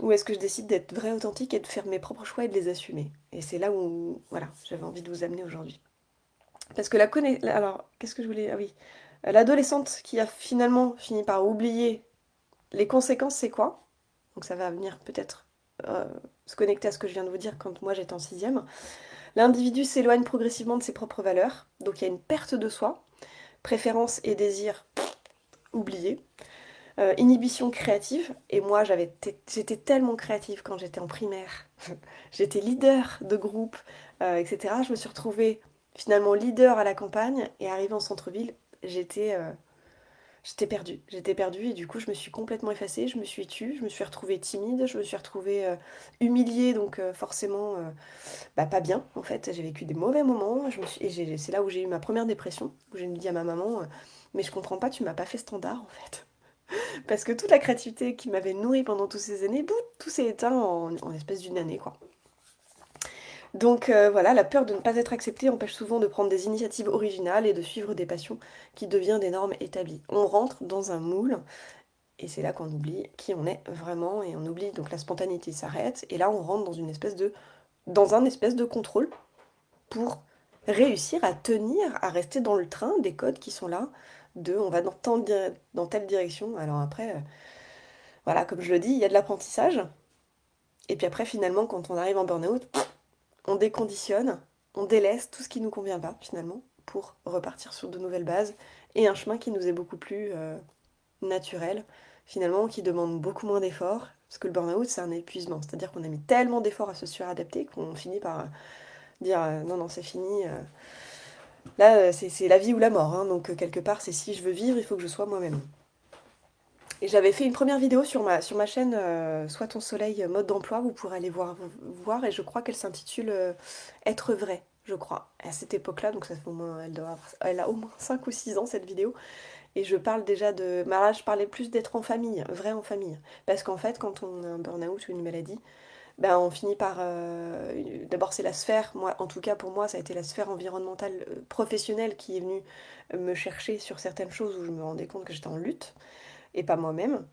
ou est-ce que je décide d'être vrai, authentique et de faire mes propres choix et de les assumer? Et c'est là où, voilà, j'avais envie de vous amener aujourd'hui. Parce que alors, qu'est-ce que je voulais... Ah oui. L'adolescente qui a finalement fini par oublier les conséquences, c'est quoi? Donc ça va venir peut-être euh, se connecter à ce que je viens de vous dire quand moi j'étais en 6e. L'individu s'éloigne progressivement de ses propres valeurs, donc il y a une perte de soi, préférences et désirs oubliés, inhibition créative, et moi j'étais tellement créative quand j'étais en primaire, j'étais leader de groupe, etc. Je me suis retrouvée finalement leader à la campagne, et arrivée en centre-ville, j'étais... J'étais perdue et du coup je me suis complètement effacée, je me suis tue, je me suis retrouvée timide, je me suis retrouvée humiliée, donc forcément pas bien en fait. J'ai vécu des mauvais moments, c'est là où j'ai eu ma première dépression, où j'ai dit à ma maman mais je comprends pas, tu m'as pas fait standard en fait. Parce que toute la créativité qui m'avait nourrie pendant toutes ces années, bout, tout s'est éteint en espèce d'une année quoi. Donc voilà, la peur de ne pas être accepté empêche souvent de prendre des initiatives originales et de suivre des passions qui deviennent des normes établies. On rentre dans un moule. Et c'est là qu'on oublie qui on est vraiment, et on oublie donc la spontanéité s'arrête, et là on rentre dans un espèce de contrôle pour réussir à tenir, à rester dans le train des codes qui sont là, on va dans telle direction. Alors après, voilà, comme je le dis, il y a de l'apprentissage, et puis après finalement quand on arrive en burn-out, on déconditionne, on délaisse tout ce qui nous convient pas finalement, pour repartir sur de nouvelles bases, et un chemin qui nous est beaucoup plus naturel, finalement, qui demande beaucoup moins d'efforts, parce que le burn-out, c'est un épuisement. C'est-à-dire qu'on a mis tellement d'efforts à se suradapter qu'on finit par dire non, non, c'est fini. Là, c'est la vie ou la mort, hein, donc quelque part, c'est si je veux vivre, il faut que je sois moi-même. Et j'avais fait une première vidéo sur ma chaîne Sois ton soleil mode d'emploi, vous pourrez aller voir et je crois qu'elle s'intitule Être vrai, je crois. À cette époque-là, donc ça fait au moins, elle a au moins 5 ou 6 ans cette vidéo. Et je parle déjà de... Bah là, je parlais plus d'être en famille, vrai en famille. Parce qu'en fait, quand on a un burn-out ou une maladie, ben on finit par... D'abord, c'est la sphère. Moi, en tout cas, pour moi, ça a été la sphère environnementale professionnelle qui est venue me chercher sur certaines choses où je me rendais compte que j'étais en lutte, et pas moi-même.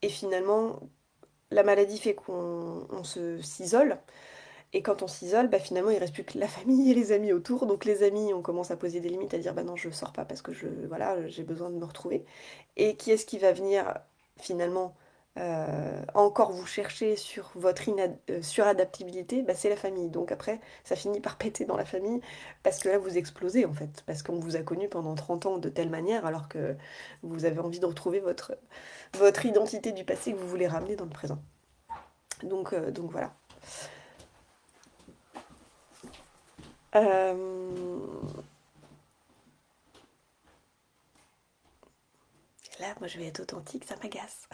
Et finalement, la maladie fait qu'on s'isole. Et quand on s'isole, bah finalement, il reste plus que la famille et les amis autour. Donc les amis, on commence à poser des limites, à dire bah non, je sors pas parce que voilà, j'ai besoin de me retrouver. Et qui est-ce qui va venir finalement encore vous cherchez sur votre suradaptabilité, bah, c'est la famille. Donc après, ça finit par péter dans la famille, parce que là, vous explosez, en fait. Parce qu'on vous a connu pendant 30 ans de telle manière, alors que vous avez envie de retrouver votre identité du passé que vous voulez ramener dans le présent. Donc voilà. Euh, Là, moi, je vais être authentique, ça m'agace.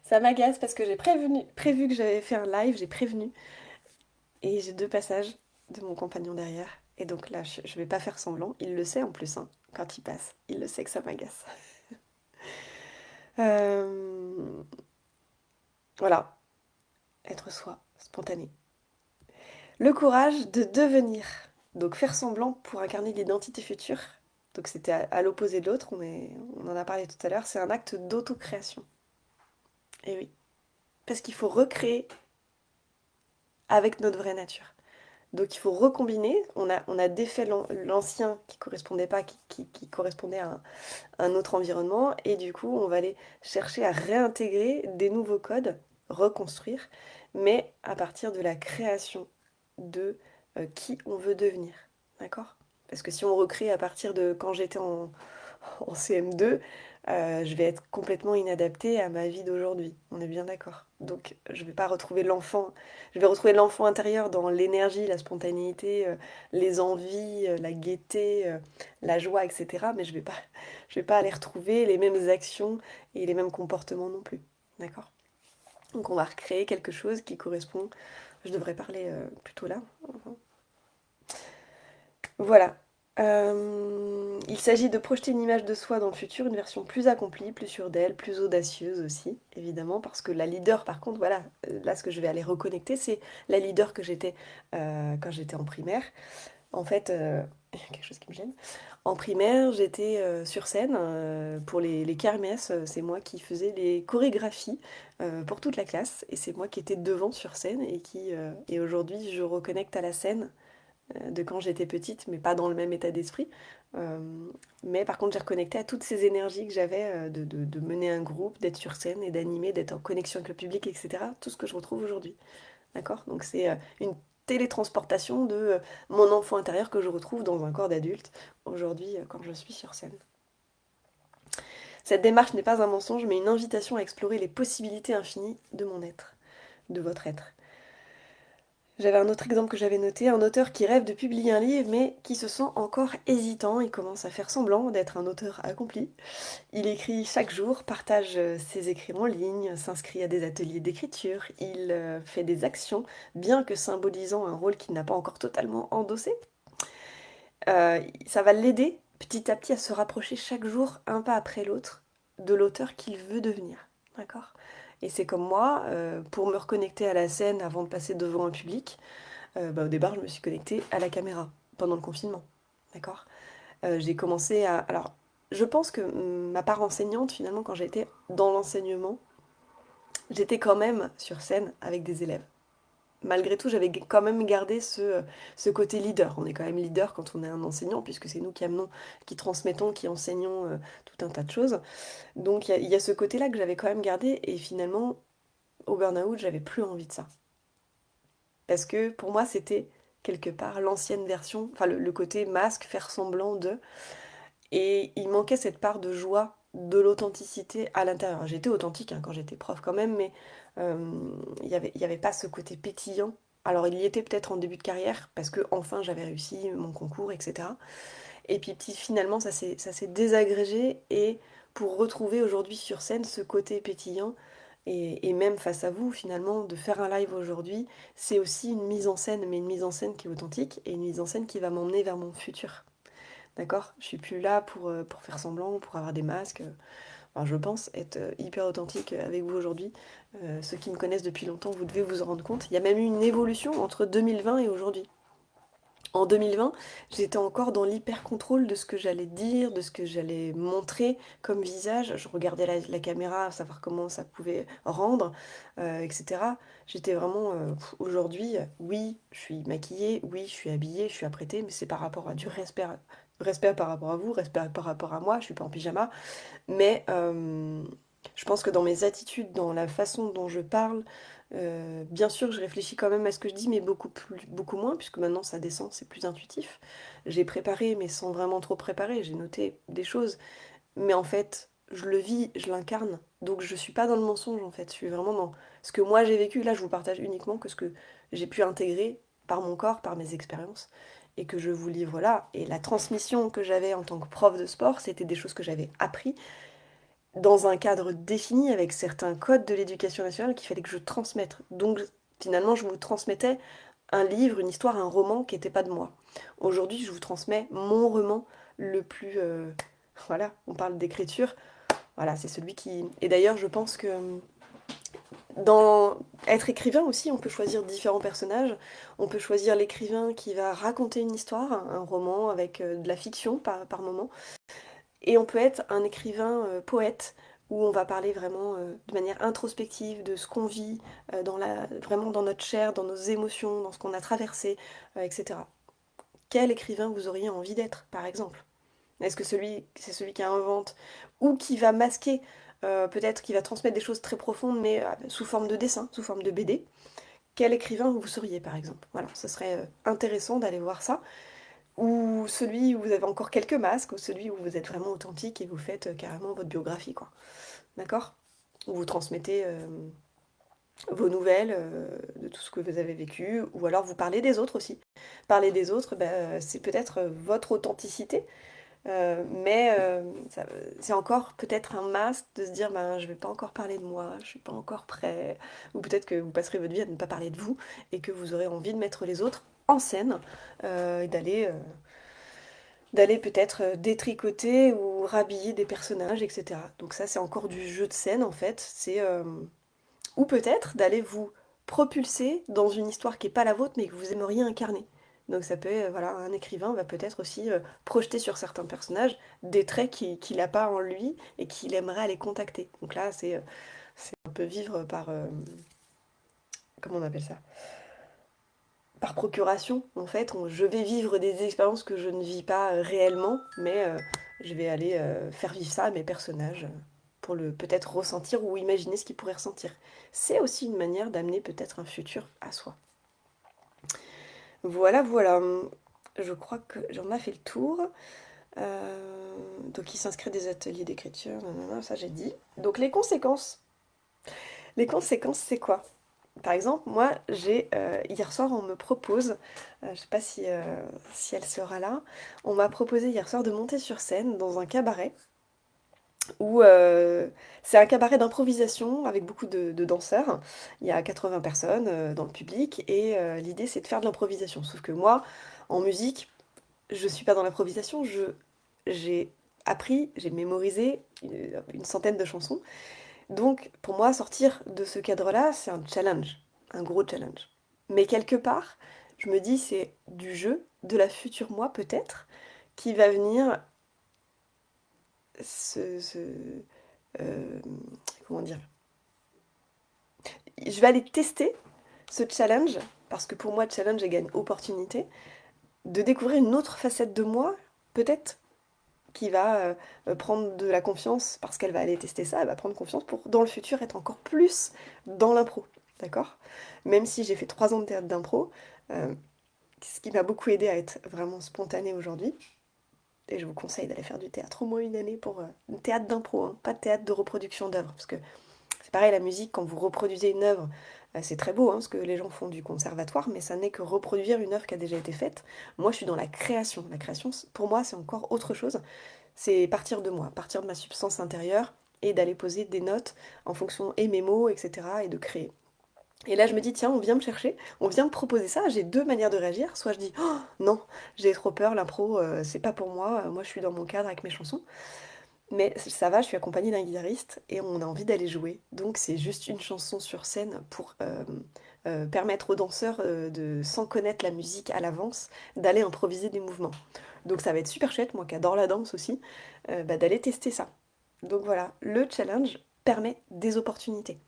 Ça m'agace parce que j'ai prévu que j'avais fait un live, j'ai prévenu. Et j'ai deux passages de mon compagnon derrière. Et donc là, je vais pas faire semblant. Il le sait en plus, hein, quand il passe. Il le sait que ça m'agace. Euh, Voilà, être soi, spontané. Le courage de devenir. Donc faire semblant pour incarner l'identité future. Donc c'était à l'opposé de l'autre, on en a parlé tout à l'heure. C'est un acte d'autocréation. Et oui, parce qu'il faut recréer avec notre vraie nature. Donc il faut recombiner. On a défait l'ancien qui correspondait pas, qui correspondait à un autre environnement. Et du coup, on va aller chercher à réintégrer des nouveaux codes, reconstruire, mais à partir de la création de qui on veut devenir. D'accord? Parce que si on recrée à partir de quand j'étais en CM2, je vais être complètement inadaptée à ma vie d'aujourd'hui. On est bien d'accord. Donc, je vais pas retrouver l'enfant. Je vais retrouver l'enfant intérieur dans l'énergie, la spontanéité, les envies, la gaieté, la joie, etc. Mais je vais pas aller retrouver les mêmes actions et les mêmes comportements non plus. D'accord? Donc, on va recréer quelque chose qui correspond. Je devrais parler plutôt là. Voilà. Il s'agit de projeter une image de soi dans le futur, une version plus accomplie, plus sûre d'elle, plus audacieuse aussi, évidemment, parce que la leader, par contre, voilà, là ce que je vais aller reconnecter, c'est la leader que j'étais quand j'étais en primaire. En fait, il y a quelque chose qui me gêne. En primaire, j'étais sur scène pour les kermesses. C'est moi qui faisais les chorégraphies pour toute la classe, et c'est moi qui étais devant sur scène et aujourd'hui, je reconnecte à la scène de quand j'étais petite, mais pas dans le même état d'esprit. Euh, mais par contre, j'ai reconnecté à toutes ces énergies que j'avais de mener un groupe, d'être sur scène et d'animer, d'être en connexion avec le public, etc. Tout ce que je retrouve aujourd'hui. D'accord? Donc c'est une télétransportation de mon enfant intérieur que je retrouve dans un corps d'adulte aujourd'hui quand je suis sur scène. Cette démarche n'est pas un mensonge, mais une invitation à explorer les possibilités infinies de mon être, de votre être. J'avais un autre exemple que j'avais noté, un auteur qui rêve de publier un livre mais qui se sent encore hésitant, il commence à faire semblant d'être un auteur accompli. Il écrit chaque jour, partage ses écrits en ligne, s'inscrit à des ateliers d'écriture, il fait des actions, bien que symbolisant un rôle qu'il n'a pas encore totalement endossé. Ça va l'aider petit à petit à se rapprocher chaque jour, un pas après l'autre, de l'auteur qu'il veut devenir. D'accord? Et c'est comme moi, pour me reconnecter à la scène avant de passer devant un public, au départ, je me suis connectée à la caméra pendant le confinement. D'accord? J'ai commencé à. Alors, je pense que ma part enseignante, finalement, quand j'étais dans l'enseignement, j'étais quand même sur scène avec des élèves. Malgré tout, j'avais quand même gardé ce côté leader. On est quand même leader quand on est un enseignant, puisque c'est nous qui amenons, qui transmettons, qui enseignons tout un tas de choses. Donc il y a ce côté-là que j'avais quand même gardé, et finalement, au burn-out, j'avais plus envie de ça. Parce que pour moi, c'était quelque part l'ancienne version, enfin le côté masque, faire semblant de. Et il manquait cette part de joie, de l'authenticité à l'intérieur. J'étais authentique hein, quand j'étais prof quand même, mais il y avait pas ce côté pétillant. Alors il y était peut-être en début de carrière, parce que enfin j'avais réussi mon concours, etc. Et puis finalement ça s'est désagrégé, et pour retrouver aujourd'hui sur scène ce côté pétillant, et même face à vous finalement, de faire un live aujourd'hui, c'est aussi une mise en scène, mais une mise en scène qui est authentique, et une mise en scène qui va m'emmener vers mon futur. D'accord? Je suis plus là pour faire semblant, pour avoir des masques. Enfin, je pense être hyper authentique avec vous aujourd'hui. Ceux qui me connaissent depuis longtemps, vous devez vous en rendre compte. Il y a même eu une évolution entre 2020 et aujourd'hui. En 2020, j'étais encore dans l'hyper-contrôle de ce que j'allais dire, de ce que j'allais montrer comme visage. Je regardais la caméra, savoir comment ça pouvait rendre, etc. J'étais vraiment, aujourd'hui, oui, je suis maquillée, oui, je suis habillée, je suis apprêtée, mais c'est par rapport à du respect, respect par rapport à vous, respect par rapport à moi, je suis pas en pyjama. Mais Je pense que dans mes attitudes, dans la façon dont je parle, bien sûr, je réfléchis quand même à ce que je dis, mais beaucoup moins, puisque maintenant ça descend, c'est plus intuitif. J'ai préparé, mais sans vraiment trop préparer. J'ai noté des choses, mais en fait, je le vis, je l'incarne. Donc je suis pas dans le mensonge, en fait. Je suis vraiment dans ce que moi j'ai vécu. Là, je vous partage uniquement que ce que j'ai pu intégrer par mon corps, par mes expériences, et que je vous livre là. Et la transmission que j'avais en tant que prof de sport, c'était des choses que j'avais appris dans un cadre défini avec certains codes de l'éducation nationale qu'il fallait que je transmette. Donc finalement, je vous transmettais un livre, une histoire, un roman qui n'était pas de moi. Aujourd'hui, je vous transmets mon roman le plus... voilà, on parle d'écriture. Voilà, c'est celui qui... Et d'ailleurs, je pense que dans être écrivain aussi, on peut choisir différents personnages. On peut choisir l'écrivain qui va raconter une histoire, un roman avec de la fiction par moment. Et on peut être un écrivain poète, où on va parler vraiment de manière introspective de ce qu'on vit, vraiment dans notre chair, dans nos émotions, dans ce qu'on a traversé, etc. Quel écrivain vous auriez envie d'être, par exemple? Est-ce que c'est celui qui invente ou qui va masquer, peut-être qui va transmettre des choses très profondes, mais sous forme de dessin, sous forme de BD? Quel écrivain vous seriez, par exemple? Voilà, ce serait intéressant d'aller voir ça. Ou celui où vous avez encore quelques masques, ou celui où vous êtes vraiment authentique et vous faites carrément votre biographie, quoi. D'accord? Où vous transmettez vos nouvelles de tout ce que vous avez vécu, ou alors vous parlez des autres aussi. Parler des autres, bah, c'est peut-être votre authenticité, mais c'est encore peut-être un masque de se dire ben, je vais pas encore parler de moi, je suis pas encore prêt. Ou peut-être que vous passerez votre vie à ne pas parler de vous et que vous aurez envie de mettre les autres en scène et d'aller peut-être détricoter ou rhabiller des personnages, etc. Donc ça, c'est encore du jeu de scène en fait. Ou peut-être d'aller vous propulser dans une histoire qui n'est pas la vôtre, mais que vous aimeriez incarner. Donc ça peut, voilà, un écrivain va peut-être aussi projeter sur certains personnages des traits qu'il n'a pas en lui et qu'il aimerait aller contacter. Donc là, c'est un peu vivre par, comment on appelle ça? Par procuration, en fait. Je vais vivre des expériences que je ne vis pas réellement, mais je vais aller faire vivre ça à mes personnages pour le peut-être ressentir ou imaginer ce qu'ils pourraient ressentir. C'est aussi une manière d'amener peut-être un futur à soi. Voilà, voilà. Je crois que j'en ai fait le tour. Donc, il s'inscrit à des ateliers d'écriture, nanana, ça j'ai dit. Donc, les conséquences. Les conséquences, c'est quoi? Par exemple, moi, hier soir, on me propose, je sais pas si elle sera là, on m'a proposé hier soir de monter sur scène dans un cabaret où c'est un cabaret d'improvisation avec beaucoup de danseurs. Il y a 80 personnes dans le public et l'idée c'est de faire de l'improvisation. Sauf que moi, en musique, je suis pas dans l'improvisation, j'ai appris, j'ai mémorisé une centaine de chansons. Donc, pour moi, sortir de ce cadre-là, c'est un challenge, un gros challenge. Mais quelque part, je me dis, c'est du jeu, de la future moi peut-être, qui va venir se euh, comment dire? Je vais aller tester ce challenge, parce que pour moi, challenge égale opportunité, de découvrir une autre facette de moi, peut-être, qui va prendre de la confiance, parce qu'elle va aller tester ça, elle va prendre confiance pour, dans le futur, être encore plus dans l'impro. D'accord? Même si j'ai fait 3 ans de théâtre d'impro, euh, ce qui m'a beaucoup aidé à être vraiment spontanée aujourd'hui, et je vous conseille d'aller faire du théâtre au moins une année pour théâtre d'impro, hein, pas de théâtre de reproduction d'œuvres, parce que c'est pareil, la musique, quand vous reproduisez une œuvre, c'est très beau, hein, ce que les gens font du conservatoire, mais ça n'est que reproduire une œuvre qui a déjà été faite. Moi, je suis dans la création. La création, pour moi, c'est encore autre chose. C'est partir de moi, partir de ma substance intérieure et d'aller poser des notes en fonction et mes mots, etc. et de créer. Et là, je me dis, tiens, on vient me chercher, on vient me proposer ça. J'ai deux manières de réagir. Soit je dis, oh non, j'ai trop peur, l'impro, c'est pas pour moi. Moi, je suis dans mon cadre avec mes chansons. Mais ça va, je suis accompagnée d'un guitariste et on a envie d'aller jouer. Donc c'est juste une chanson sur scène pour permettre aux danseurs de, sans connaître la musique à l'avance, d'aller improviser des mouvements. Donc ça va être super chouette, moi qui adore la danse aussi, d'aller tester ça. Donc voilà, le challenge permet des opportunités.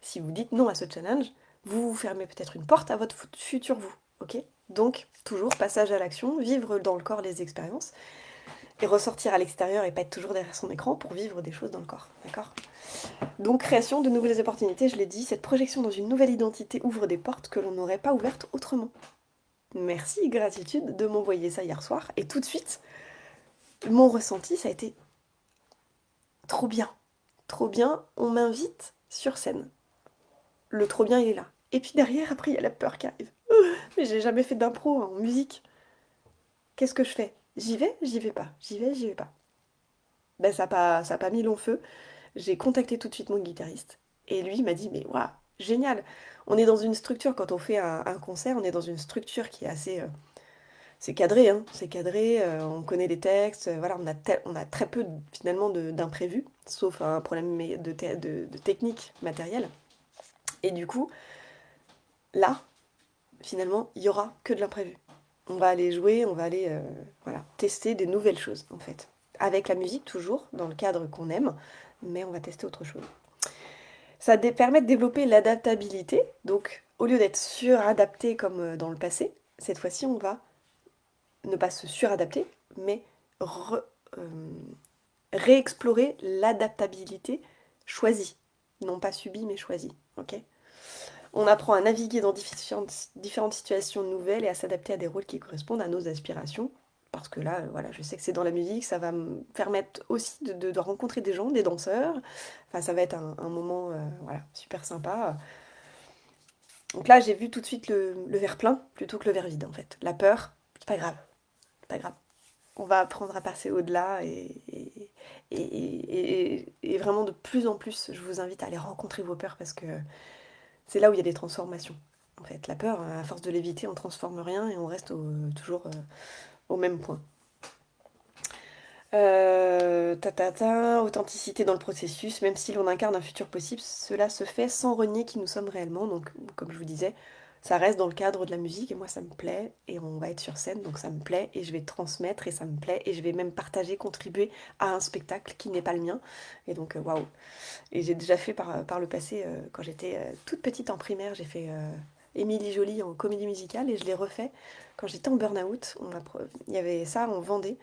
Si vous dites non à ce challenge, vous vous fermez peut-être une porte à votre futur vous. Ok? Donc toujours passage à l'action, vivre dans le corps les expériences. et ressortir à l'extérieur et pas être toujours derrière son écran pour vivre des choses dans le corps, d'accord? Donc création de nouvelles opportunités, je l'ai dit, cette projection dans une nouvelle identité ouvre des portes que l'on n'aurait pas ouvertes autrement. Merci, gratitude de m'envoyer ça hier soir, et tout de suite, mon ressenti, ça a été trop bien. Trop bien, on m'invite sur scène. Le trop bien, il est là. Et puis derrière, après, il y a la peur qui arrive. Mais j'ai jamais fait d'impro en musique. Qu'est-ce que je fais? J'y vais? J'y vais pas. J'y vais? J'y vais pas. Ben ça a pas mis long feu. J'ai contacté tout de suite mon guitariste. Et lui il m'a dit, mais waouh, génial. On est dans une structure, quand on fait un concert, on est dans une structure qui est assez... c'est cadré, hein. C'est cadré, on connaît les textes. Voilà, on a très peu finalement d'imprévus, sauf un problème de technique matérielle. Et du coup, là, finalement, il y aura que de l'imprévu. On va aller jouer, on va aller voilà, tester des nouvelles choses, en fait. Avec la musique, toujours, dans le cadre qu'on aime, mais on va tester autre chose. Ça permet de développer l'adaptabilité, donc au lieu d'être suradapté comme dans le passé, cette fois-ci, on va ne pas se suradapter, mais re- euh, réexplorer l'adaptabilité choisie. Non pas subie, mais choisie. Ok. On apprend à naviguer dans différentes situations nouvelles et à s'adapter à des rôles qui correspondent à nos aspirations. Parce que là, voilà, je sais que c'est dans la musique, ça va me permettre aussi de rencontrer des gens, des danseurs. Enfin, ça va être un moment voilà, super sympa. Donc là, j'ai vu tout de suite le verre plein plutôt que le verre vide, en fait. La peur, c'est pas grave, c'est pas grave. On va apprendre à passer au-delà et vraiment de plus en plus, je vous invite à aller rencontrer vos peurs parce que c'est là où il y a des transformations. En fait, la peur, à force de l'éviter, on ne transforme rien et on reste toujours au même point. Authenticité dans le processus, même si l'on incarne un futur possible, cela se fait sans renier qui nous sommes réellement. Donc, comme je vous disais, ça reste dans le cadre de la musique et moi ça me plaît et on va être sur scène, donc ça me plaît et je vais transmettre et ça me plaît et je vais même partager, contribuer à un spectacle qui n'est pas le mien. Et donc, waouh! Et j'ai déjà fait par le passé, quand j'étais toute petite en primaire, j'ai fait Émilie Jolie en comédie musicale et je l'ai refait quand j'étais en burn-out. Il y avait ça en Vendée.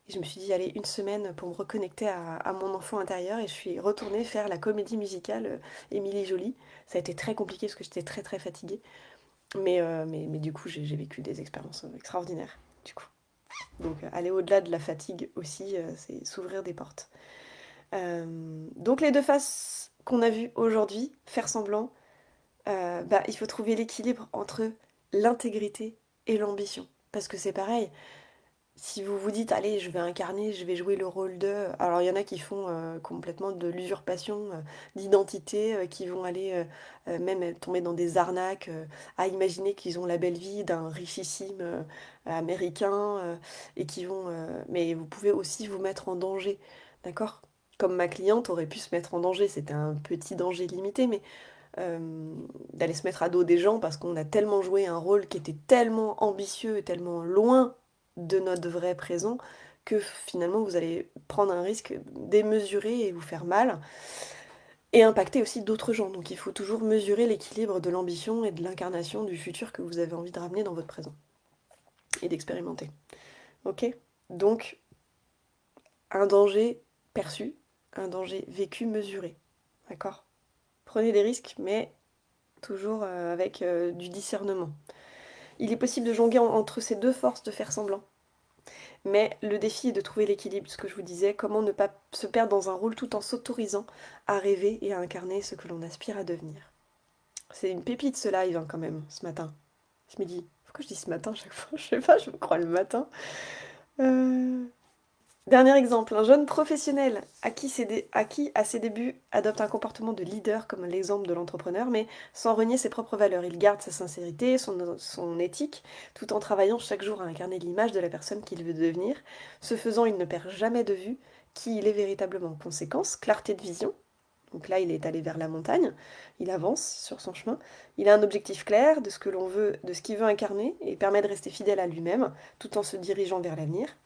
Et je me suis dit, allez, une semaine pour me reconnecter à mon enfant intérieur. Et je suis retournée faire la comédie musicale Émilie Jolie. Ça a été très compliqué parce que j'étais très très fatiguée. Mais du coup, j'ai vécu des expériences extraordinaires. Du coup. Donc aller au-delà de la fatigue aussi, c'est s'ouvrir des portes. Donc les deux faces qu'on a vues aujourd'hui, faire semblant, bah, il faut trouver l'équilibre entre l'intégrité et l'ambition. Parce que c'est pareil, si vous vous dites, allez, je vais incarner, je vais jouer le rôle de... Alors il y en a qui font complètement de l'usurpation d'identité, qui vont aller même tomber dans des arnaques, à imaginer qu'ils ont la belle vie d'un richissime américain, et qui vont... mais vous pouvez aussi vous mettre en danger, d'accord? Comme ma cliente aurait pu se mettre en danger, c'était un petit danger limité, mais d'aller se mettre à dos des gens parce qu'on a tellement joué un rôle qui était tellement ambitieux et tellement loin de notre vrai présent que finalement vous allez prendre un risque démesuré et vous faire mal et impacter aussi d'autres gens. Donc il faut toujours mesurer l'équilibre de l'ambition et de l'incarnation du futur que vous avez envie de ramener dans votre présent et d'expérimenter. Ok? Donc un danger perçu, un danger vécu mesuré. D'accord? Prenez des risques, mais toujours avec du discernement. Il est possible de jongler entre ces deux forces de faire semblant. Mais le défi est de trouver l'équilibre, ce que je vous disais, comment ne pas se perdre dans un rôle tout en s'autorisant à rêver et à incarner ce que l'on aspire à devenir. C'est une pépite ce live quand même, ce matin. Je me dis, pourquoi je dis ce matin chaque fois? Je sais pas, je me crois le matin. Euh, Dernier exemple, un jeune professionnel à qui, à ses débuts, adopte un comportement de leader comme l'exemple de l'entrepreneur, mais sans renier ses propres valeurs. Il garde sa sincérité, son éthique, tout en travaillant chaque jour à incarner l'image de la personne qu'il veut devenir. Ce faisant, il ne perd jamais de vue qui il est véritablement. Conséquence, clarté de vision. Donc là, il est allé vers la montagne, il avance sur son chemin, il a un objectif clair de ce que l'on veut, de ce qu'il veut incarner et permet de rester fidèle à lui-même tout en se dirigeant vers l'avenir.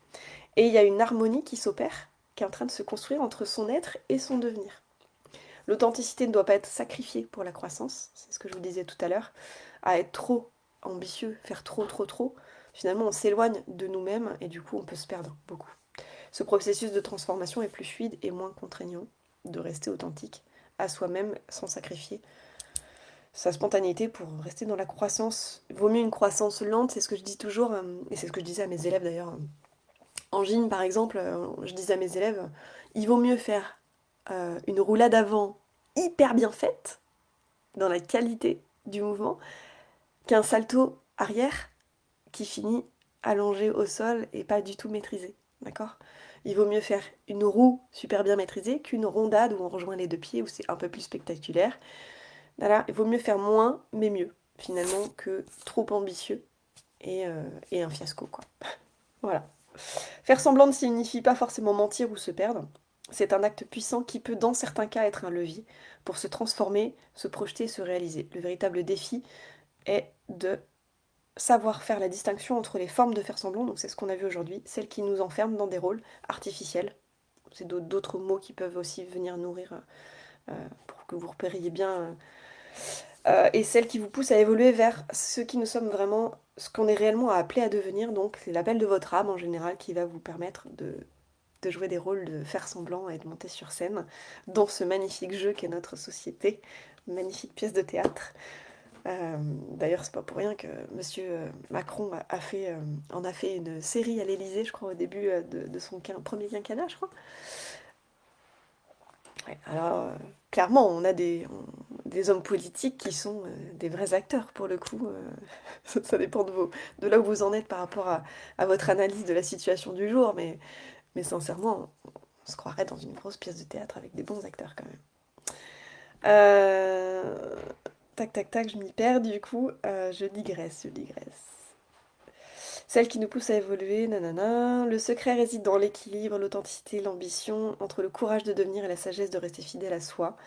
Et il y a une harmonie qui s'opère, qui est en train de se construire entre son être et son devenir. L'authenticité ne doit pas être sacrifiée pour la croissance, c'est ce que je vous disais tout à l'heure, à être trop ambitieux, faire trop. Finalement, on s'éloigne de nous-mêmes et du coup, on peut se perdre beaucoup. ce processus de transformation est plus fluide et moins contraignant de rester authentique à soi-même sans sacrifier sa spontanéité pour rester dans la croissance. Il vaut mieux une croissance lente, c'est ce que je dis toujours, et c'est ce que je disais à mes élèves d'ailleurs. En gym par exemple, je disais à mes élèves, il vaut mieux faire une roulade avant hyper bien faite, dans la qualité du mouvement, qu'un salto arrière qui finit allongé au sol et pas du tout maîtrisé. D'accord? Il vaut mieux faire une roue super bien maîtrisée qu'une rondade où on rejoint les deux pieds, où c'est un peu plus spectaculaire. Voilà, il vaut mieux faire moins, mais mieux, finalement, que trop ambitieux et un fiasco, quoi. Voilà. Faire semblant ne signifie pas forcément mentir ou se perdre. C'est un acte puissant qui peut, dans certains cas, être un levier pour se transformer, se projeter et se réaliser. Le véritable défi est de savoir faire la distinction entre les formes de faire semblant, donc c'est ce qu'on a vu aujourd'hui, celles qui nous enferment dans des rôles artificiels. C'est d'autres mots qui peuvent aussi venir nourrir pour que vous repériez bien et celle qui vous pousse à évoluer vers ce qui nous sommes vraiment, ce qu'on est réellement appelé à devenir. Donc c'est l'appel de votre âme en général qui va vous permettre de jouer des rôles, de faire semblant et de monter sur scène dans ce magnifique jeu qu'est notre société, magnifique pièce de théâtre. D'ailleurs, c'est pas pour rien que Monsieur Macron en a fait une série à l'Élysée, je crois, au début de son premier quinquennat, je crois. Ouais, alors, clairement, on a des hommes politiques qui sont des vrais acteurs, pour le coup. Ça dépend de là où vous en êtes par rapport à votre analyse de la situation du jour, mais sincèrement, on se croirait dans une grosse pièce de théâtre avec des bons acteurs quand même. Euh, Tac, tac, tac, je m'y perds du coup. Je digresse, je digresse. Celle qui nous pousse à évoluer, nanana. Le secret réside dans l'équilibre, l'authenticité, l'ambition, entre le courage de devenir et la sagesse de rester fidèle à soi.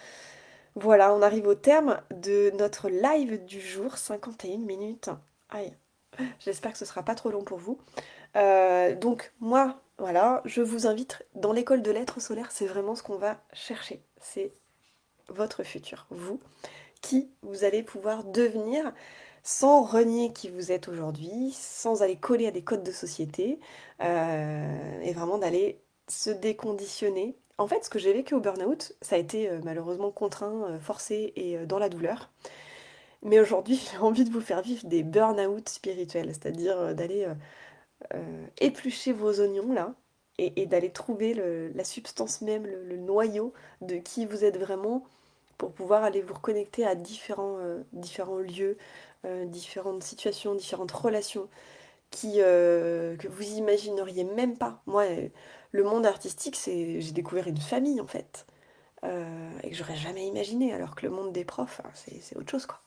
Voilà, on arrive au terme de notre live du jour, 51 minutes. Aïe, j'espère que ce sera pas trop long pour vous. Donc moi, voilà, je vous invite dans l'école de l'être solaire, c'est vraiment ce qu'on va chercher. C'est votre futur, vous, qui vous allez pouvoir devenir sans renier qui vous êtes aujourd'hui, sans aller coller à des codes de société, et vraiment d'aller se déconditionner. En fait, ce que j'ai vécu au burn-out, ça a été malheureusement contraint, forcé et dans la douleur. Mais aujourd'hui, j'ai envie de vous faire vivre des burn-out spirituels, c'est-à-dire d'aller éplucher vos oignons là, et d'aller trouver la substance même, le noyau de qui vous êtes vraiment, pour pouvoir aller vous reconnecter à différents lieux, différentes situations, différentes relations que vous imagineriez même pas. Moi, le monde artistique, j'ai découvert une famille en fait, et que j'aurais jamais imaginé, alors que le monde des profs, hein, c'est autre chose quoi.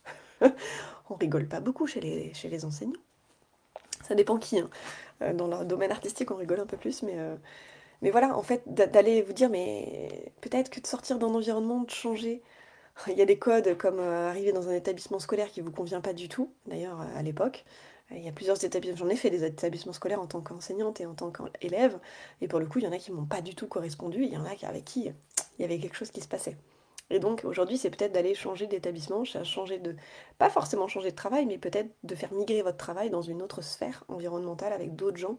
On rigole pas beaucoup chez les enseignants. Ça dépend qui, hein. Dans leur domaine artistique, on rigole un peu plus, mais voilà, en fait, d'aller vous dire, mais peut-être que de sortir d'un environnement, de changer. Il y a des codes comme arriver dans un établissement scolaire qui vous convient pas du tout, d'ailleurs à l'époque. Il y a plusieurs établissements, j'en ai fait des établissements scolaires en tant qu'enseignante et en tant qu'élève, et pour le coup, il y en a qui m'ont pas du tout correspondu, il y en a avec qui il y avait quelque chose qui se passait. Et donc aujourd'hui, c'est peut-être d'aller changer d'établissement, pas forcément changer de travail, mais peut-être de faire migrer votre travail dans une autre sphère environnementale avec d'autres gens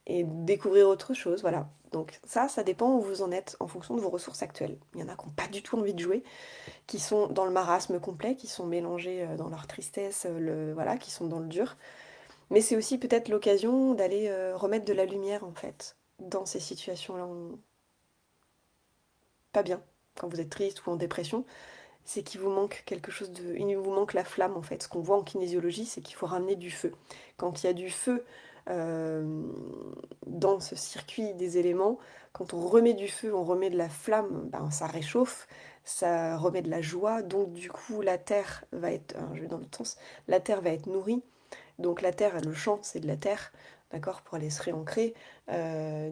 et découvrir autre chose, voilà. Donc ça dépend où vous en êtes en fonction de vos ressources actuelles. Il y en a qui n'ont pas du tout envie de jouer, qui sont dans le marasme complet, qui sont mélangés dans leur tristesse, voilà, qui sont dans le dur. Mais c'est aussi peut-être l'occasion d'aller remettre de la lumière, en fait, dans ces situations-là, pas bien, quand vous êtes triste ou en dépression. C'est qu'il vous manque quelque chose il vous manque la flamme, en fait. Ce qu'on voit en kinésiologie, c'est qu'il faut ramener du feu. Quand il y a du feu euh, dans ce circuit des éléments, quand on remet du feu, on remet de la flamme, ben, ça réchauffe, ça remet de la joie, donc du coup la terre va être, alors, je vais dans l'autre sens, la terre va être nourrie, donc la terre, le champ c'est de la terre, d'accord, pour aller se réancrer.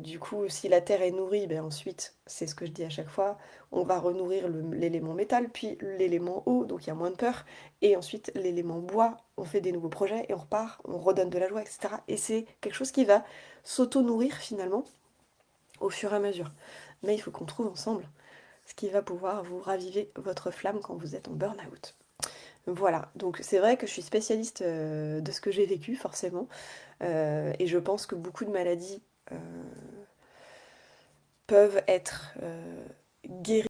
Du coup, si la terre est nourrie, ben ensuite, c'est ce que je dis à chaque fois, on va renourrir l'élément métal, puis l'élément eau, donc il y a moins de peur, et ensuite l'élément bois, on fait des nouveaux projets et on repart, on redonne de la joie, etc. Et c'est quelque chose qui va s'auto-nourrir finalement au fur et à mesure. Mais il faut qu'on trouve ensemble ce qui va pouvoir vous raviver votre flamme quand vous êtes en burn-out. Voilà, donc c'est vrai que je suis spécialiste de ce que j'ai vécu forcément, et je pense que beaucoup de maladies peuvent être guéris